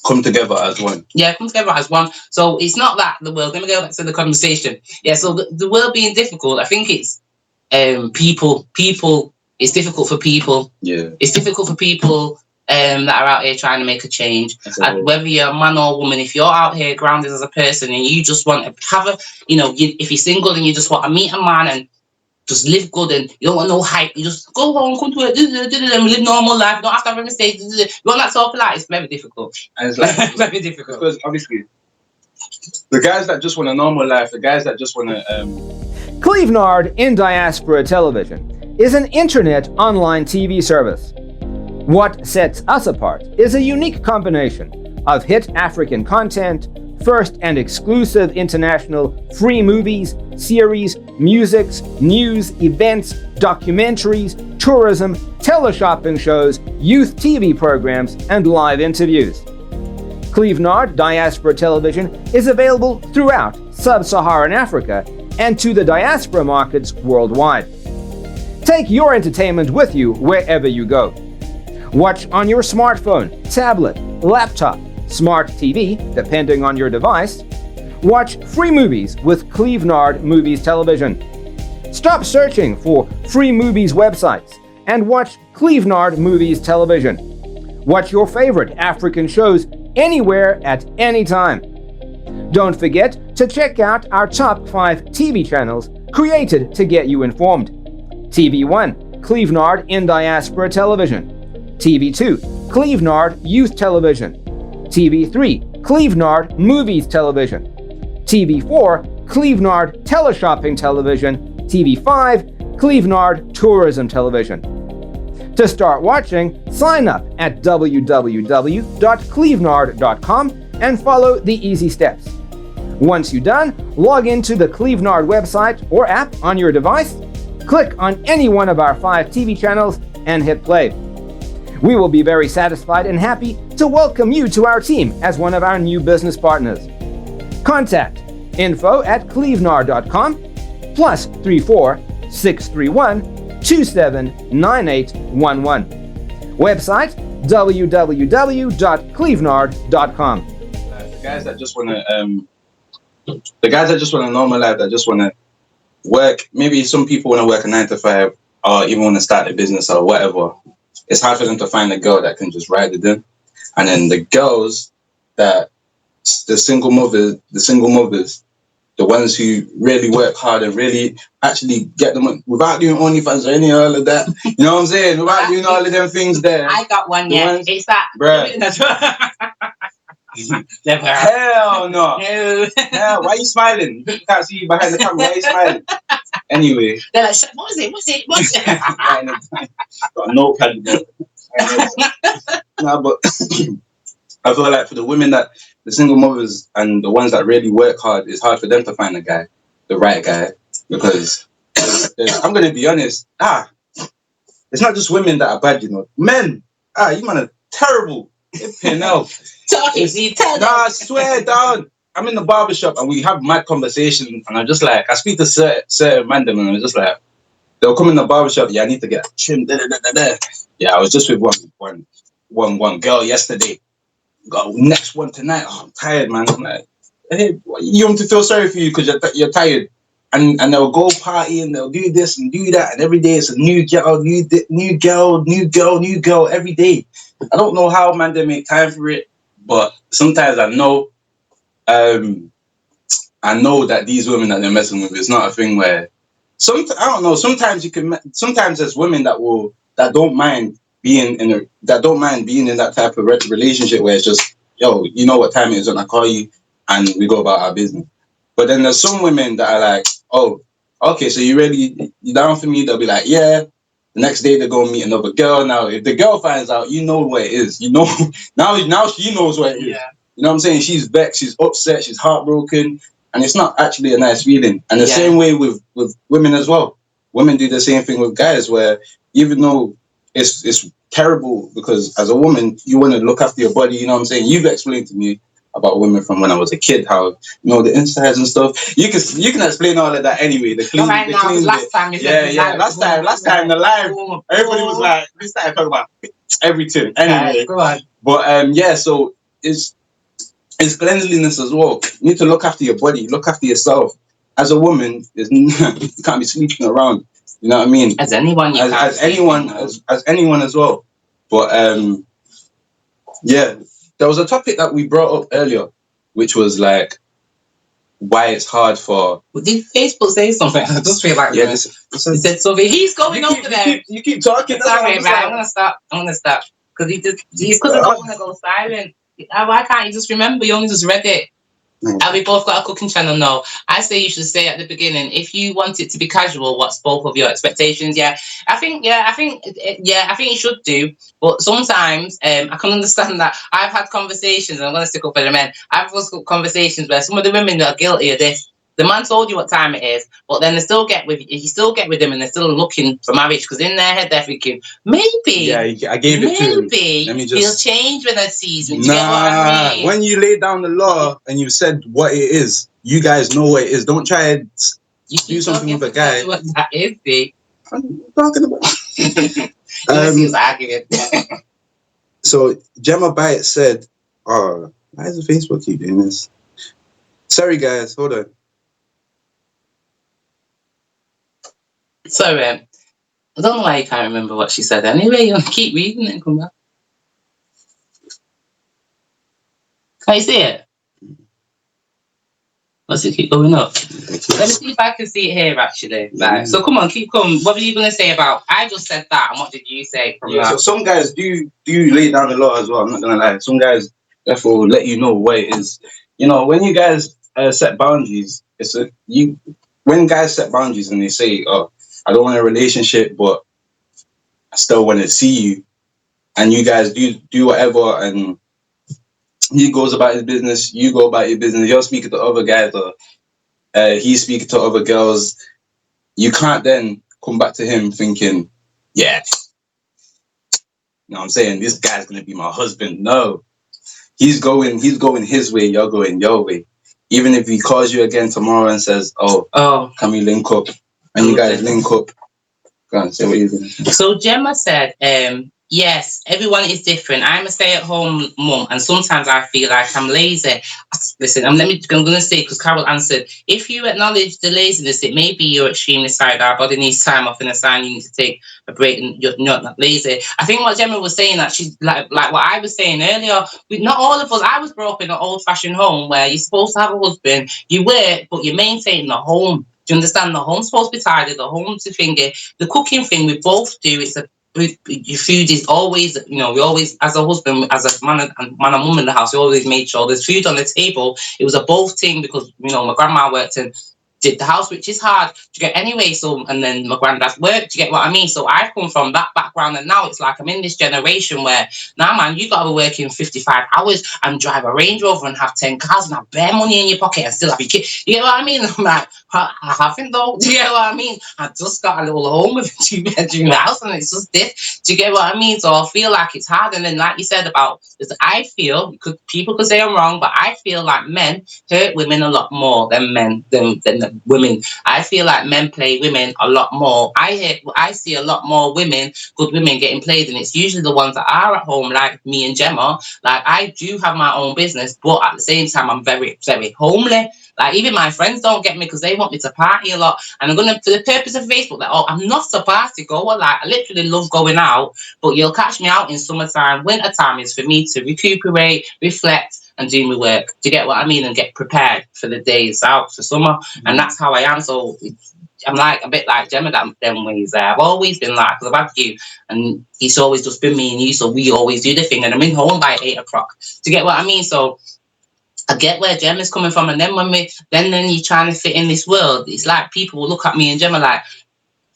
come together as one. Yeah, come together as one. So it's not that the world. Let me go back to the conversation. Yeah, so the world being difficult, I think it's people. It's difficult for people. Yeah, it's difficult for people that are out here trying to make a change. And whether you're a man or a woman, if you're out here grounded as a person and you just want to have a, if you're single and you just want to meet a man and just live good and you don't want no hype, you just go home, come to it, and live normal life. You don't have to have a mistake. You want that sort of life. It's very difficult. And it's like very difficult because obviously the guys that just want a normal life, the guys that just want to. Clevenard in Diaspora Television is an internet online TV service. What sets us apart is a unique combination of hit African content, first and exclusive international free movies, series, musics, news, events, documentaries, tourism, teleshopping shows, youth TV programs, and live interviews. Clevenard Diaspora Television is available throughout sub-Saharan Africa and to the diaspora markets worldwide. Take your entertainment with you wherever you go. Watch on your smartphone, tablet, laptop, smart TV, depending on your device. Watch free movies with Clevenard Movies Television. Stop searching for free movies websites and watch Clevenard Movies Television. Watch your favorite African shows anywhere at any time. Don't forget to check out our top 5 TV channels created to get you informed. TV1, Clevenard in Diaspora Television. TV2, Clevenard Youth Television. TV3, Clevenard Movies Television. TV4, Clevenard Teleshopping Television. TV5, Clevenard Tourism Television. To start watching, sign up at www.clevenard.com and follow the easy steps. Once you're done, log into the Clevenard website or app on your device, click on any one of our 5 TV channels, and hit play. We will be very satisfied and happy to welcome you to our team as one of our new business partners. Contact info@clevenard.com +34 631 279811. Website www.clevenard.com. The guys that just want a normal life, that just want to work. Maybe some people want to work a 9 to 5, or even want to start a business or whatever. It's hard for them to find a girl that can just ride with them. And then the girls that the single mothers, the ones who really work hard and really actually get them without doing OnlyFans or any of all of that. You know what I'm saying? Without doing all of them things there. I got one, yeah. It's that. Bruh. Never. Hell no. Hell, why are you smiling? You can't see you behind the camera. Why are you smiling? Anyway. They're like, what was it? Got no plan. No, but I feel like for the women that, the single mothers and the ones that really work hard, it's hard for them to find a guy, the right guy, because I'm going to be honest, it's not just women that are bad, Men, you man are terrible. Nah, I swear down. I'm in the barbershop and we have mad conversations, and I'm just like, I speak to certain random, and I'm just like, they'll come in the barbershop, I need to get trimmed. Yeah, I was just with one girl yesterday. Got next one tonight. I'm tired, man. I'm like, hey, you want to feel sorry for you because you're tired, and they'll go party and they'll do this and do that, and every day it's a new girl, new girl every day. I don't know how, man, they make time for it, but sometimes I know that these women that they're messing with, it's not a thing where I don't know. Sometimes there's women that don't mind being in that type of relationship where it's just, yo, you know what time it is when I call you, and we go about our business. But then there's some women that are like, oh, okay, so you down for me? They'll be like, yeah. The next day they go meet another girl. Now, if the girl finds out, you know what it is. You know, now she knows what it is. Yeah. You know what I'm saying? She's vexed, she's upset, she's heartbroken, and it's not actually a nice feeling. And the same way with women as well. Women do the same thing with guys, where even though it's terrible, because as a woman, you want to look after your body, you know what I'm saying? You've explained to me, about women from when I was a kid. How the insides and stuff. You can explain all of that anyway. The clean, Right the now, clean last bit. time you Yeah, said yeah. Last time the live, everybody was like, we started talking about everything. Anyway, go on. but yeah, so it's cleanliness as well. You need to look after your body, look after yourself. As a woman, you can't be sleeping around. You know what I mean? As anyone, as anyone as well. But yeah, there was a topic that we brought up earlier, which was like why it's hard for. Did Facebook say something? I just feel like he said something. He's going over there. You keep talking. Sorry, right? I'm gonna stop. Because he's don't want to go silent. Why can't you just remember? You only just read it. And we both got a cooking channel now. I say you should say at the beginning, if you want it to be casual, what's both of your expectations? I think you should do. But sometimes I can understand that. I've had conversations, and I'm going to stick up for the men. I've had conversations where some of the women are guilty of this. The man told you what time it is, but then you still get with them, and they're still looking for marriage because in their head they're thinking maybe. Yeah, I gave it to him. He'll change when he sees me. Nah, you get what I mean? When you lay down the law and you said what it is, you guys know what it is. Don't try and do something with a guy. What that is, big. I'm talking about. He was arguing. So Gemma Bite said, "Oh, why does Facebook keep doing this?" Sorry, guys, hold on. Sorry, I don't know why you can't remember what she said. Anyway, you keep reading it and come back. Can you see it? Does it keep going up? Let me see if I can see it here, actually. Right. So come on, keep coming. What were you going to say about? I just said that, and what did you say from that? So some guys do lay down the law as well. I'm not going to lie. Some guys therefore let you know what it is. When you guys set boundaries, when guys set boundaries and they say, "Oh, I don't want a relationship, but I still want to see you," and you guys do whatever, and he goes about his business, you go about your business, you're speaking to other guys, or he's speaking to other girls, you can't then come back to him thinking, yeah, I'm saying, this guy's going to be my husband. No. He's going his way, you're going your way. Even if he calls you again tomorrow and says, oh, can we link up? And you guys link up. Go on, say what you're doing. So Gemma said, yes, everyone is different. I'm a stay-at-home mum, and sometimes I feel like I'm lazy. Listen, I'm going to say, because Carol answered, if you acknowledge the laziness, it may be you're extremely tired. Our body needs time off, and a sign you need to take a break, and you're not lazy. I think what Gemma was saying, that she's like what I was saying earlier, not all of us, I was brought up in an old-fashioned home where you're supposed to have a husband, you work, but you maintain the home. Do you understand? The home's supposed to be tidy, the home's to finger. The cooking thing we both do, your food is always, we always, as a husband, as a man and mum in the house, we always made sure there's food on the table. It was a both thing because, my grandma worked and did the house, which is hard to get anyway. So, and then my granddad worked, to get what I mean? So I've come from that background, and now it's like I'm in this generation where, now man, you got to be working 55 hours and drive a Range Rover and have 10 cars and have bare money in your pocket and still have your kid. You get what I mean? I'm like, I haven't though. Do you get what I mean? I just got a little home with a 2-bedroom house, and it's just this. Do you get what I mean? So I feel like it's hard. And then, like you said about, I feel, people could say I'm wrong, but I feel like men hurt women a lot more than the women. I feel like men play women a lot more. I see a lot more good women getting played, and it's usually the ones that are at home, like me and Gemma. Like, I do have my own business, but at the same time, I'm very, very homely. Like, even my friends don't get me because they want me to party a lot. And I'm going to, for the purpose of Facebook, that, I'm not a party goer. Like, I literally love going out, but you'll catch me out in summertime. Wintertime is for me to recuperate, reflect, and do my work. Do you get what I mean? And get prepared for the days out for summer. Mm-hmm. And that's how I am. So I'm like a bit like Gemma them ways there. I've always been like, because I've had you, and it's always just been me and you, so we always do the thing. And I'm in home by 8 o'clock. Do you get what I mean? So I get where Gemma's coming from, and then when then you're trying to fit in this world, it's like people will look at me and Gemma like,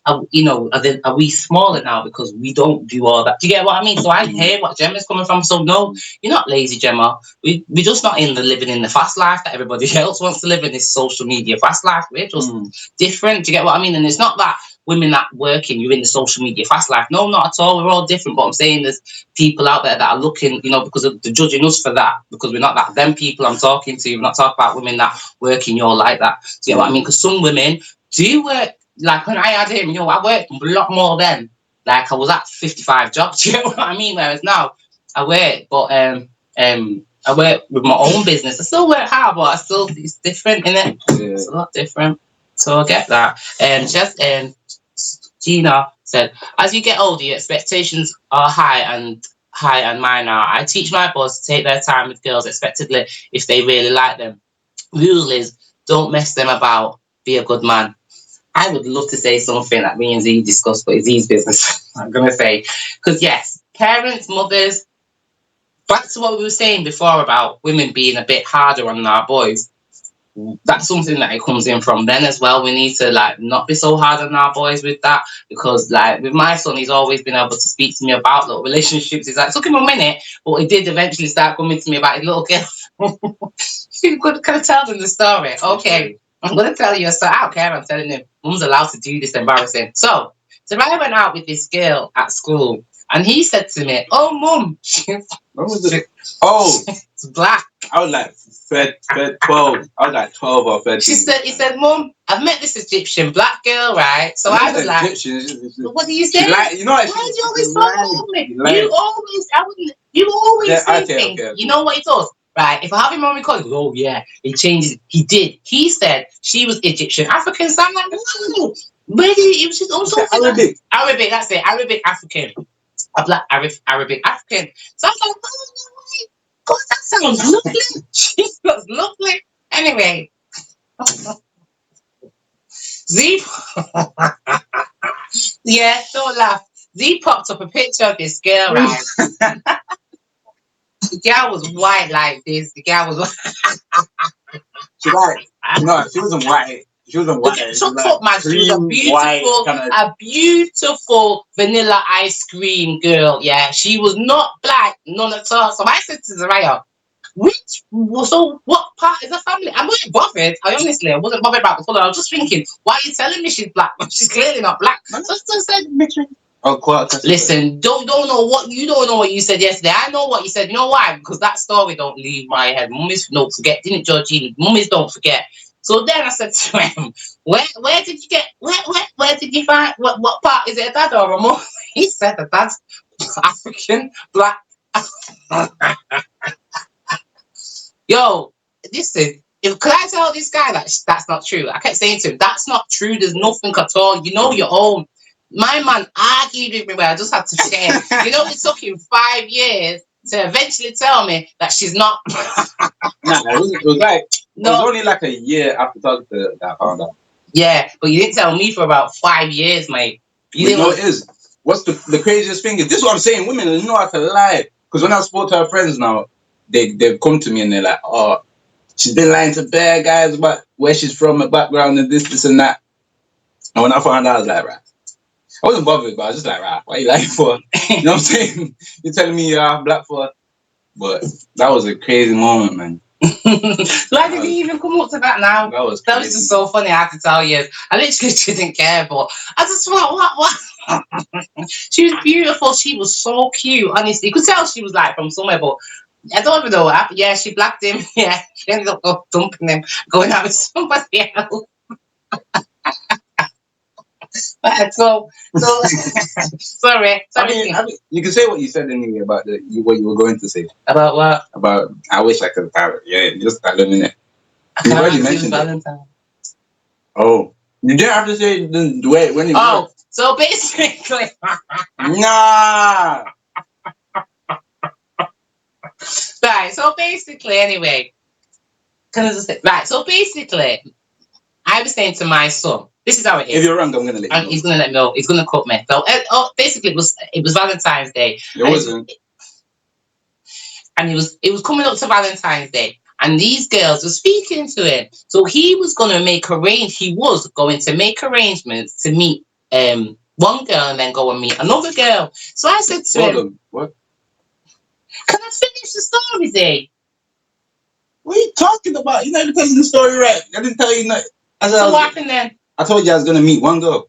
are we smaller now because we don't do all that? Do you get what I mean? So I hear what Gemma's coming from. So no, you're not lazy, Gemma. We're just not living in the fast life that everybody else wants to live in, this social media fast life. We're just different. Do you get what I mean? And it's not that women that working, you're in the social media fast life. No, not at all. We're all different. But I'm saying there's people out there that are looking, you know, because of the judging us for that, because we're not that. Them people I'm talking to, we're not talking about women that work in your like that. Do you know what I mean? Because some women do work. Like when I had him, you know, I worked a lot more then. Like I was at 55 jobs. Do you know what I mean? Whereas now I work, but I work with my own business. I still work hard, but it's different, innit? Yeah. It's a lot different. So I get that. Gina said, as you get older, your expectations are high and mine are. I teach my boys to take their time with girls expectedly if they really like them. Rule is don't mess them about. Be a good man. I would love to say something that me and Z discussed, but it's Z's business. I'm gonna say, because yes, parents, mothers. Back to what we were saying before about women being a bit harder on our boys. That's something that it comes in from then as well. We need to like not be so hard on our boys with that, because like with my son, he's always been able to speak to me about little relationships. It's like, it took him a minute, but he did eventually start coming to me about his little girl. You could kind of tell them the story. Okay, I'm going to tell you a story. I don't care. I'm telling him. Mum's allowed to do this, embarrassing. So I went out with this girl at school, and he said to me, "Oh, Mum, she's black." I was like 12. I was like 12 or 13. He said, "Mum, I've met this Egyptian black girl, right?" So I was like, "What do you say? Why do you always talk about me? You always say things. Okay. You know what he does? Right, if I have him on record, he goes, "Oh yeah," he changes. He did. He said she was Egyptian African. So I'm like, "No, where did he was just also Arabic. Arabic, that's it. Arabic African. A black Arabic African." So I was like, "Oh no way. God, that sounds lovely." She was lovely. Anyway. Z yeah, don't laugh. Z popped up a picture of this girl, right? The girl was white like this. The girl was she wasn't white. She wasn't white. Shut up, man. She was a beautiful vanilla ice cream girl. Yeah, she was not black, none at all. So I said to Zaraya, what part is the family? I wasn't bothered. I wasn't bothered about the color. I was just thinking, why are you telling me she's black? She's clearly not black. So I said, listen, you don't know what you said yesterday. I know what you said. You know why? Because that story don't leave my head. Mummies don't forget, didn't Georgina? Mummies don't forget. So then I said to him, where did you find what part is it, a dad or a mum? He said the dad's African black. Yo, listen, can I tell this guy that that's not true? I kept saying to him, that's not true. There's nothing at all. You know your own. My man argued with me where I just had to share. You know, it took him 5 years to eventually tell me that she's not. It was only like a year after talking to her that I found out. Yeah, but you didn't tell me for about 5 years, mate. You know it is. What's the craziest thing is, this is what I'm saying, women know how to lie. Because when I spoke to her friends now, they've come to me and they're like, "Oh, she's been lying to bare guys about where she's from, her background, and this and that." And when I found out, I was like, right. I wasn't bothered, but I was just like, right, why are you lying for? You know what I'm saying? You're telling me you're half black for? But that was a crazy moment, man. Why did he even come up to that now? That was just so funny, I have to tell you. I literally didn't care, but I just thought, what? She was beautiful. She was so cute, honestly. You could tell she was like from somewhere, but I don't even know what happened. Yeah, she blacked him. Yeah, she ended up dumping him, going out with somebody else. So sorry. I mean, you can say what you said anyway about what you were going to say. About what? About I wish I could have it. Yeah, just tell them in it. You already mentioned Valentine. Oh, you didn't have to say the way when you. Oh, so basically. Nah. Right. So basically, anyway, can I just say? Right. So basically, I was saying to my son. This is how it is. If you're wrong, I'm gonna let you know. He's gonna let me know. He's gonna cut me. So, basically, it was Valentine's Day. It wasn't. And it was coming up to Valentine's Day, and these girls were speaking to him. So he was going to make arrangements to meet one girl and then go and meet another girl. So I said to him, "What? Can I finish the story, Zay? What are you talking about? You're not telling the story right. I didn't tell you nothing." So what happened then? I told you I was gonna meet one girl.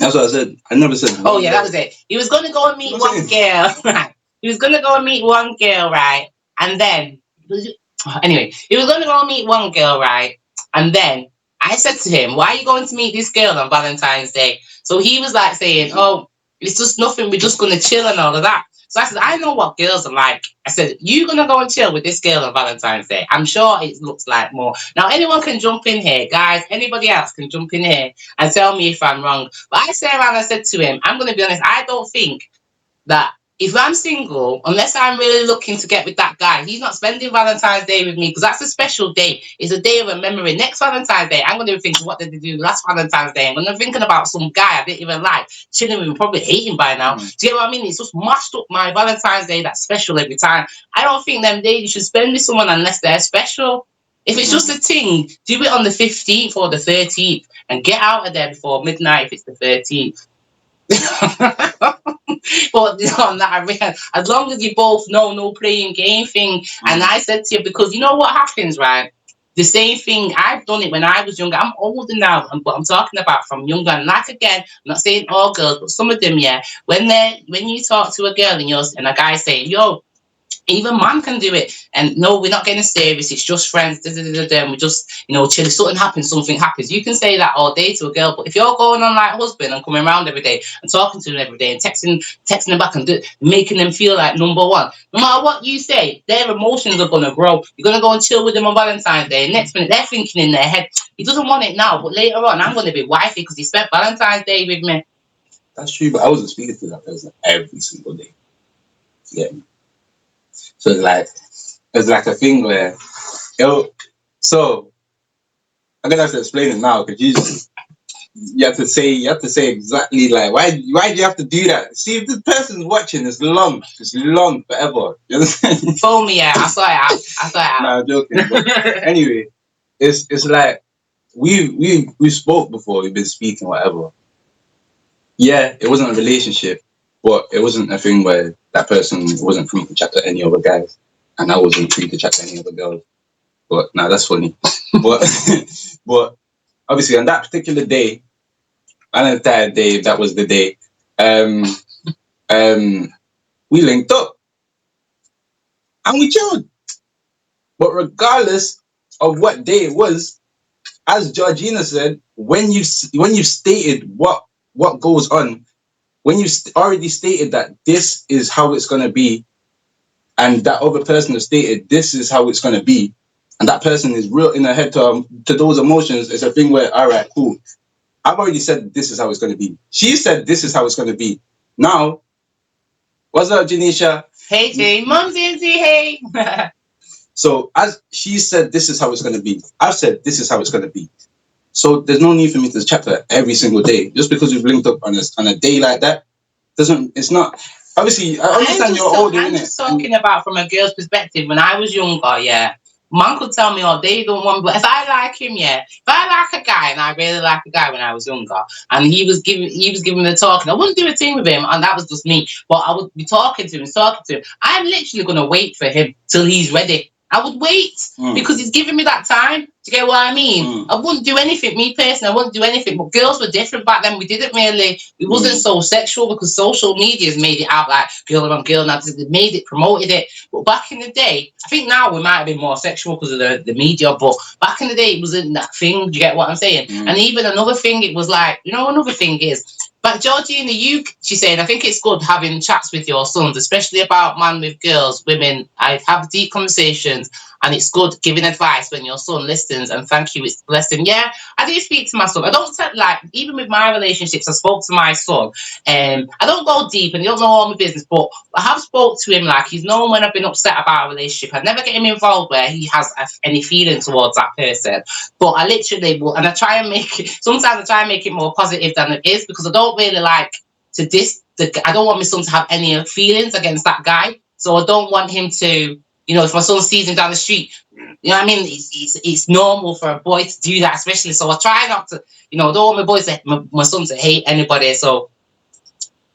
That's what I said. I never said. Oh yeah, that was it. He was gonna go and meet one girl, right? He was gonna go and meet one girl, right? And then, anyway, he was gonna go and meet one girl, right? And then I said to him, "Why are you going to meet this girl on Valentine's Day?" So he was like saying, "Oh, it's just nothing. We're just gonna chill and all of that." So I said, "I know what girls are like." I said, "You're gonna go and chill with this girl on Valentine's Day. I'm sure it looks like more." Now anyone can jump in here, guys. Anybody else can jump in here and tell me if I'm wrong. But I said, and I said to him, "I'm gonna be honest. I don't think that." If I'm single, unless I'm really looking to get with that guy, he's not spending Valentine's Day with me because that's a special day. It's a day of a memory. Next Valentine's Day, I'm going to be thinking, what did they do last Valentine's Day? I'm going to be thinking about some guy I didn't even like, chilling with him, probably hating by now. Do you get what I mean? It's just mashed up my Valentine's Day that's special every time. I don't think them days you should spend with someone unless they're special. If it's just a thing, do it on the 15th or the 13th and get out of there before midnight if it's the 13th. But on that, as long as you both know no playing game thing, and I said to you, because you know what happens, right? The same thing, I've done it when I was younger. I'm older now, but I'm talking about from younger. And like again, I'm not saying all girls, but some of them, yeah. When you talk to a girl and a guy saying, "Yo, even man can do it," and no, we're not getting serious, it's just friends, and we just, chill. If something happens, you can say that all day to a girl. But if you're going on like husband and coming around every day and talking to them every day and texting them back and making them feel like number one, no matter what you say, their emotions are going to grow. You're going to go and chill with them on Valentine's Day, and next minute they're thinking in their head, he doesn't want it now, but later on I'm going to be wifey because he spent Valentine's Day with me. That's true, but I wasn't speaking to that person every single day. Yeah. So it's like a thing where, so I'm gonna have to explain it now because you have to say exactly like why do you have to do that? See, if this person's watching, it's long forever. You understand? Phone me, yeah. I saw it out. No, I'm joking. But anyway, it's like we spoke before. We've been speaking, whatever. Yeah, it wasn't a relationship, but it wasn't a thing where that person wasn't free to chat to any other guys, and I wasn't free to chat to any other girls. But now that's funny. but obviously on that particular day, Valentine's Day, that was the day. We linked up and we chilled. But regardless of what day it was, as Georgina said, when you've stated what goes on, when you've already stated that this is how it's going to be, and that other person has stated this is how it's going to be, and that person is real in their head to those emotions, it's a thing where, all right, cool. I've already said this is how it's going to be. She said this is how it's going to be. Now, what's up, Janisha? Hey, Jay. Mom, Zinzi, hey. So, as she said this is how it's going to be, I've said this is how it's going to be. So there's no need for me to chat to her every single day. Just because we've linked up on a day like that, it's not... Obviously, I understand you're older, innit? I'm just talking about from a girl's perspective. When I was younger, yeah, man could tell me all day, don't want, but if I like him, yeah, if I like a guy, and I really like a guy when I was younger, and he was giving the talking, I wouldn't do a thing with him, and that was just me, but I would be talking to him. I'm literally going to wait for him till he's ready. I would wait because he's giving me that time. Do you get what I mean? I wouldn't do anything. Me personally, I wouldn't do anything. But girls were different back then. We didn't really. It wasn't so sexual because social media has made it out like girl on girl. Now they made it, promoted it. But back in the day, I think now we might have been more sexual because of the media. But back in the day, it wasn't that thing. Do you get what I'm saying? And even another thing, it was like, another thing is. But Georgina, she's saying, I think it's good having chats with your sons, especially about man with girls, women. I have deep conversations, and it's good giving advice when your son listens, and thank you, it's a blessing. Yeah, I do speak to my son. I don't even with my relationships, I spoke to my son. I don't go deep, and he don't know all my business, but I have spoke to him like he's known when I've been upset about a relationship. I never get him involved where he has any feeling towards that person. But I literally will, and I try and make it, sometimes I try and make it more positive than it is, because I don't really like to I don't want my son to have any feelings against that guy. So I don't want him to, if my son sees him down the street, you know what I mean? It's normal for a boy to do that, especially. So I try not to, I don't want my son to hate anybody. So,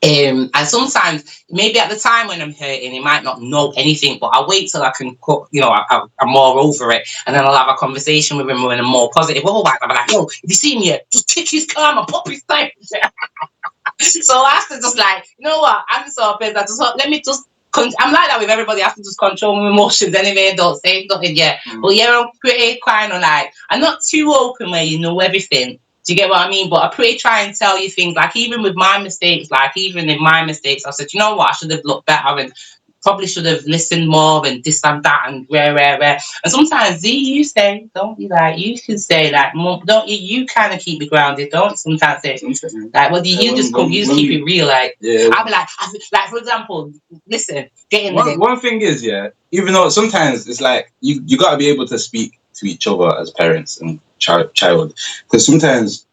and sometimes maybe at the time when I'm hurting, he might not know anything, but I'll wait till I can, I'm more over it, and then I'll have a conversation with him when I'm more positive. I'm like, yo, if you see me here, just kick his car and pop his tires. So I have to just like, you know what? I'm the sort of person that just let me just. I'm like that with everybody. I have to just control my emotions anyway. Don't say nothing, yeah. But yeah, I'm pretty kind of like, I'm not too open where you know everything. Do you get what I mean? But I pretty try and tell you things. Like even with my mistakes, like even in my mistakes, I said, you know what? I should have looked better and probably should have listened more and this and that and where. And sometimes Z, you say, don't you like? You can say like, Mum, don't you? You kind of keep me grounded, don't you? Sometimes say like, well, you just come, you just keep it real, like. Yeah. I'll be like for example, listen, get in there. One thing is, yeah, even though sometimes it's like you gotta be able to speak to each other as parents and child, because sometimes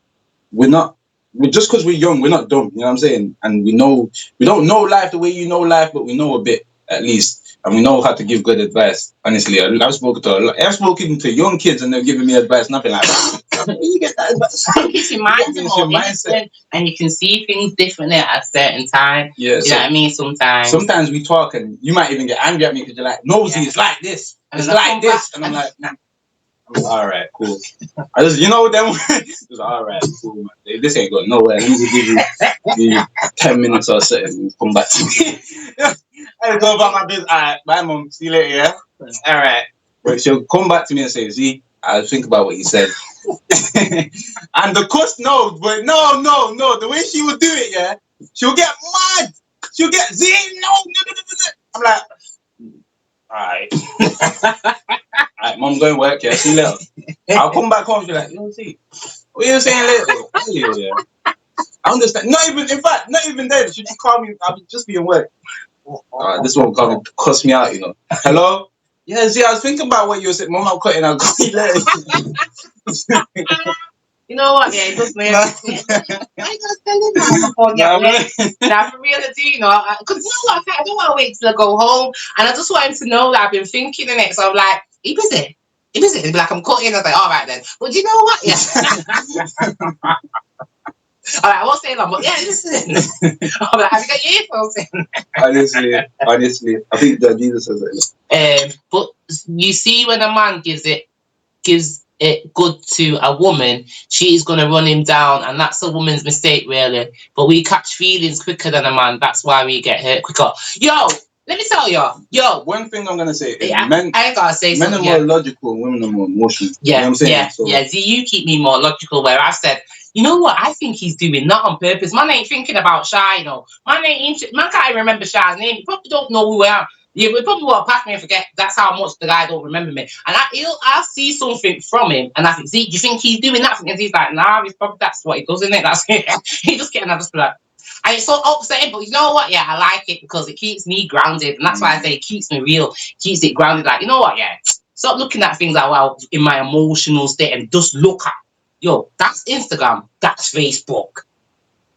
just because we're young, we're not dumb, you know what I'm saying? And we don't know life the way you know life, but we know a bit at least, and we know how to give good advice. Honestly, I've spoken to young kids and they're giving me advice, nothing like that. You get that advice. It's your mindset, and you can see things differently at a certain time. Yeah, you know what I mean? Sometimes we talk and you might even get angry at me because you're like, nosy, it's like this. It's like this. And I'm like, nah. All right, cool. I just, them. Just, all right, cool, man. This ain't going nowhere. Let me just give you 10 minutes or something and come back to me. I go about my business. All right, bye, mom. See you later, yeah? All right. But she'll come back to me and say, Z, I'll think about what he said. And the cuss, no, but no. The way she would do it, yeah, she'll get mad. She'll get, Z, no. I'm like, all right. Alright, mom, going to work, yeah. See you later. I'll come back home and be like, see, what are you saying later? Yeah. I understand. Not even then. She just call me. I'll just be in work. This one will come and cuss me out, Hello? Yeah, see, I was thinking about what you were saying. Mom, I'm cutting. I'll call you later. You know what? Yeah, it does make sense. I just tell him now before now for real, because you know what? I don't want to wait till I go home, and I just want him to know that I've been thinking in it. So I'm like, he busy. He'd be like, I'm cutting. I was like, all right then. But you know what? Yeah. All right, I won't say long, but yeah, listen. I'm like, have you got your earphones in? Honestly, I think that Jesus says it. But you see, when a man gives it good to a woman, she is going to run him down, and that's a woman's mistake, really. But we catch feelings quicker than a man. That's why we get hurt quicker. Yo, let me tell you. One thing I'm going to say is men, I ain't gotta say men are more logical and women are more emotional. Yeah, you know what I'm saying? Yeah. See, you keep me more logical, where I said, you know what? I think he's doing that on purpose. Man ain't thinking about Shy, Man can't even remember Shy's name. He probably don't know who I am. Yeah, we probably walk past me and forget. That's how much the guy don't remember me. And I'll see something from him, and I think, see, do you think he's doing that? And he's like, nah, that's what he does, isn't it? That's it. He just getting another like. And it's so upsetting, but you know what? Yeah, I like it because it keeps me grounded, and that's why I say it keeps me real, keeps it grounded. Like, you know what? Yeah, stop looking at things like, well, in my emotional state, and just look at, that's Instagram, that's Facebook.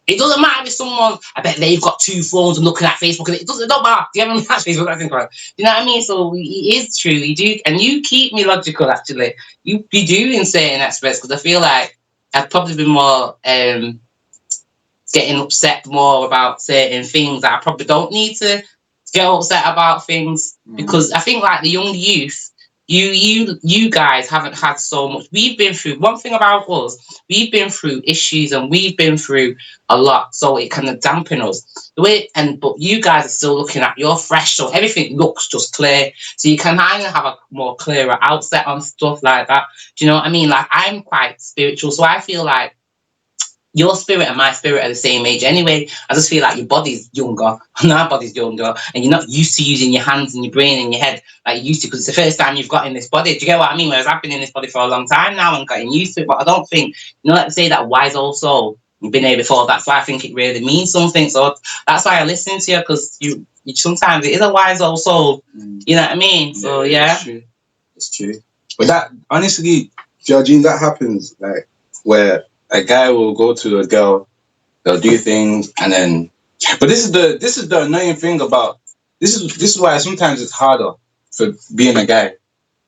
It doesn't matter if someone, I bet they've got 2 phones and looking at Facebook, and it don't matter. Do you ever match Facebook? I think about it. You know what I mean? So it is true. You do, and you keep me logical. Actually, you do in certain aspects, because I feel like I've probably been more getting upset more about certain things that I probably don't need to get upset about things, because I think like the young youth. You guys haven't had so much. We've been through, one thing about us, we've been through issues and we've been through a lot, so it kind of dampen us. But you guys are still looking at, you're fresh, so everything looks just clear. So you can kind of have a more clearer outset on stuff like that. Do you know what I mean? Like, I'm quite spiritual, so I feel like your spirit and my spirit are the same age anyway. I just feel like your body's younger and our body's younger, and you're not used to using your hands and your brain and your head like you used to, because it's the first time you've got in this body. Do you get what I mean? Whereas I've been in this body for a long time now and getting used to it, but I don't think, let's say that wise old soul, you've been here before. That's why I think it really means something. So that's why I listen to you, because you sometimes it is a wise old soul. You know what I mean? So yeah. It's true. But that, honestly, Georgine, that happens like where a guy will go to a girl, they'll do things, and then. But this is the annoying thing about this is why sometimes it's harder for being a guy,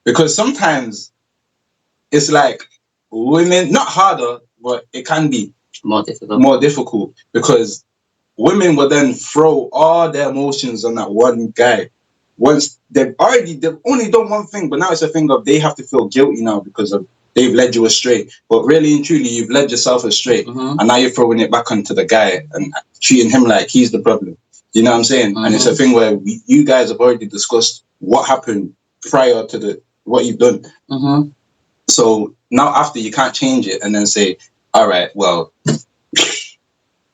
because sometimes it's like women, not harder, but it can be more difficult because women will then throw all their emotions on that one guy. Once they've only done one thing, but now it's a thing of they have to feel guilty now because of they've led you astray. But really and truly, you've led yourself astray. And now you're throwing it back onto the guy and treating him like he's the problem. You know what I'm saying? And it's a thing where you guys have already discussed what happened prior to what you've done. So now after, you can't change it and then say, all right, well,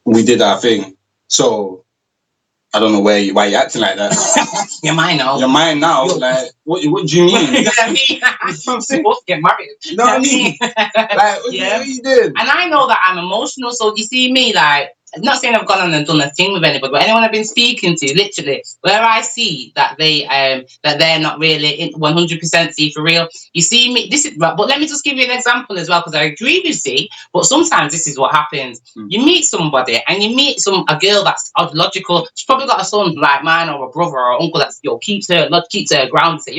we did our thing. So I don't know why you're acting like that. You're mine now. You're mine now. Like, what do you mean? You know what I mean? I'm supposed to get married. You know what I mean? Like, what you did? And I know that I'm emotional, so you see me, like, I'm not saying I've gone on and done a thing with anybody, but anyone I've been speaking to, literally, where I see that they're not really 100% see for real, you see me, but let me just give you an example as well, because I agree with you, but sometimes this is what happens. You meet somebody, and you meet a girl that's logical, she's probably got a son like mine, or a brother, or uncle that's, keeps her grounded, say,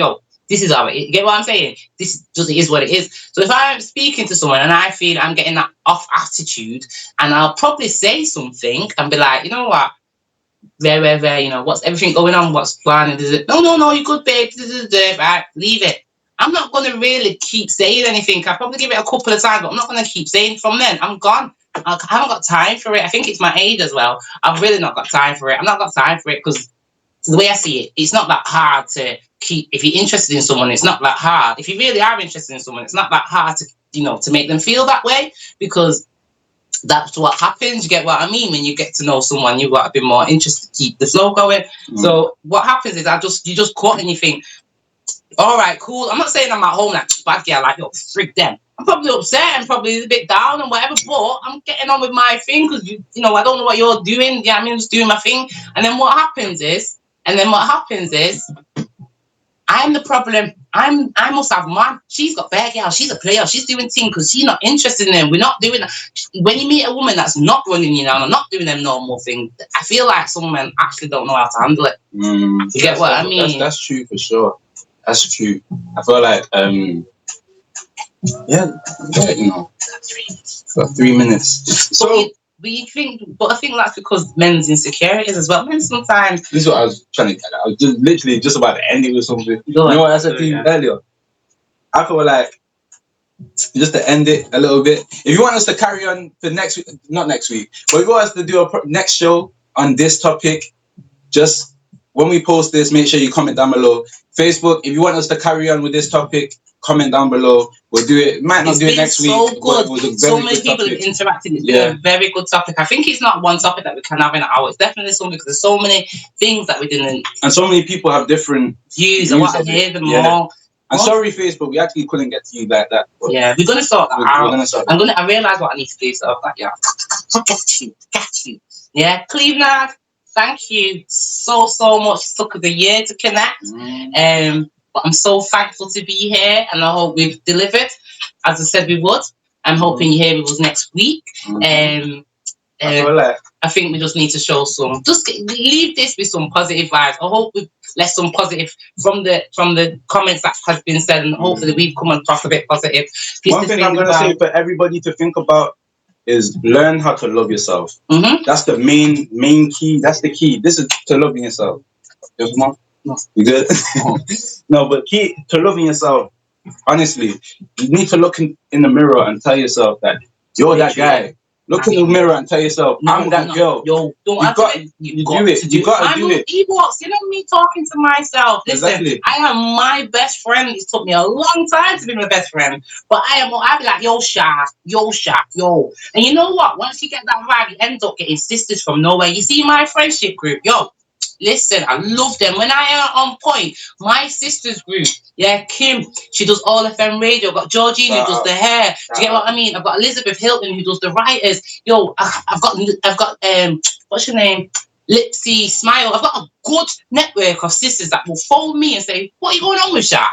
this is how it is. You get what I'm saying? This just is what it is. So if I'm speaking to someone and I feel I'm getting that off attitude, and I'll probably say something and be like, you know what? Where, you know, what's everything going on? What's planning? No, you're good, babe. Right, leave it. I'm not going to really keep saying anything. I'll probably give it a couple of times, but I'm not going to keep saying from then. I'm gone. I haven't got time for it. I think it's my age as well. I've really not got time for it. I've not got time for it because the way I see it, it's not that hard to keep. If you're interested in someone, it's not that hard. If you really are interested in someone, it's not that hard to, to make them feel that way, because that's what happens. You get what I mean? When you get to know someone, you've got a bit more interest to keep the flow going. So what happens is you just cut and you think, all right, cool. I'm not saying I'm at home like bad girl, like freak them. I'm probably upset and probably a bit down and whatever, but I'm getting on with my thing because I don't know what you're doing. Yeah, I mean, I'm just doing my thing. And then what happens is I'm the problem. I must have man. She's got bad girl. She's a player. She's doing things because she's not interested in them. We're not doing that. When you meet a woman that's not running you down or not doing them normal things, I feel like some men actually don't know how to handle it. You get what I mean? That's true for sure. That's true. I feel like for 3 minutes. So. But I think that's because men's insecurities as well. Men sometimes. This is what I was trying to get at. I was just about to end it with something. You know what I said to you earlier? I feel like, just to end it a little bit, if you want us to carry on for next week, not next week, but if you want us to do a next show on this topic, just when we post this, make sure you comment down below. Facebook, if you want us to carry on with this topic, comment down below. We'll do it. Might not do it next week. Good. So many people have interacted. It's been a very good topic. I think it's not one topic that we can have in an hour. It's definitely something, because there's so many things that we didn't. And so many people have different views. I want to hear them more. I'm sorry, Facebook. We actually couldn't get to you like that. Yeah, we're gonna sort that out. We're gonna sort that. I realise what I need to do. So got you. Yeah, Cleveland. Thank you so much. It took us a year to connect. But I'm so thankful to be here, and I hope we've delivered, as I said we would. I'm hoping you're here with us next week. I think we just need to show leave this with some positive vibes. I hope we've left some positive from the comments that has been said, and hopefully we've come across a bit positive. One thing I'm going to say for everybody to think about is learn how to love yourself. That's the main key. That's the key. This is to loving yourself. Just more? No. You good? No, but key to loving yourself. Honestly, you need to look in the mirror and tell yourself that you're that guy. Look in the mirror and tell yourself, I'm that girl. Yo, you got to do it. You got to do it. You know me talking to myself. Listen, exactly. I am my best friend. It took me a long time to be my best friend. But I'll be like, yo. And you know what? Once you get that vibe, you end up getting sisters from nowhere. You see my friendship group, yo. Listen, I love them. When I am on point, my sister's group, Kim, she does all FM radio. I've got Georgina who does the hair. Do you get what I mean? I've got Elizabeth Hilton who does the writers. Yo, I've got what's your name? Lipsy Smile. I've got a good network of sisters that will phone me and say, what are you going on with, Sha?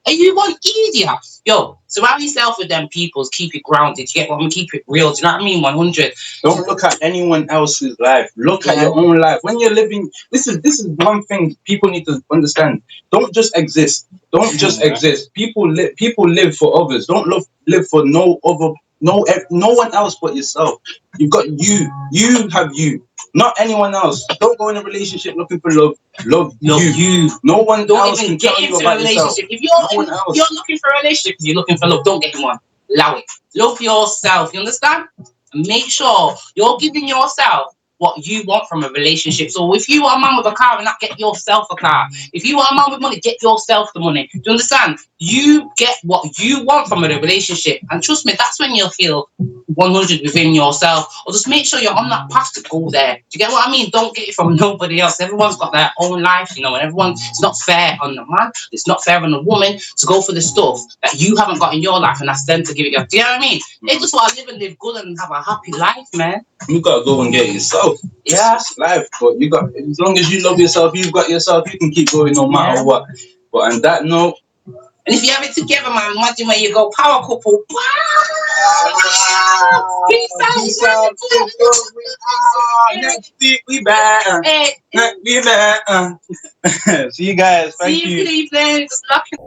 Are you one idiot? Yo, surround yourself with them people. Keep it grounded. You get what I mean? Keep it real. Do you know what I mean? 100. Don't look at anyone else's life. Look at your own life. When you're living, this is one thing people need to understand. Don't just exist. Don't just exist. People live for others. Don't live for no one else but yourself. You've got you. You have you. Not anyone else. Don't go in a relationship looking for love. Love you. No one else can tell you about yourself. If you're looking for a relationship, you're looking for love, don't get in one. Allow it. Love yourself. You understand? And make sure you're giving yourself what you want from a relationship. So if you are a man with a car and not get yourself a car, if you are a man with money, get yourself the money. Do you understand? You get what you want from a relationship, and trust me, that's when you'll feel 100 within yourself. Or just make sure you're on that path to go there. Do you get what I mean? Don't get it from nobody else. Everyone's got their own life, you know, and it's not fair on the man, it's not fair on the woman to go for the stuff that you haven't got in your life and ask them to give it up. Do you know what I mean? They just want to live and live good and have a happy life, man. You gotta go and get it yourself. Yeah. It's life, but you got, as long as you love yourself, you've got yourself, you can keep going no matter what. But on that note, and if you have it together, man, imagine where you go, power couple. Peace out. Next week we back. We back. See you guys. Thank you. See you, Cleveland. Just lucky.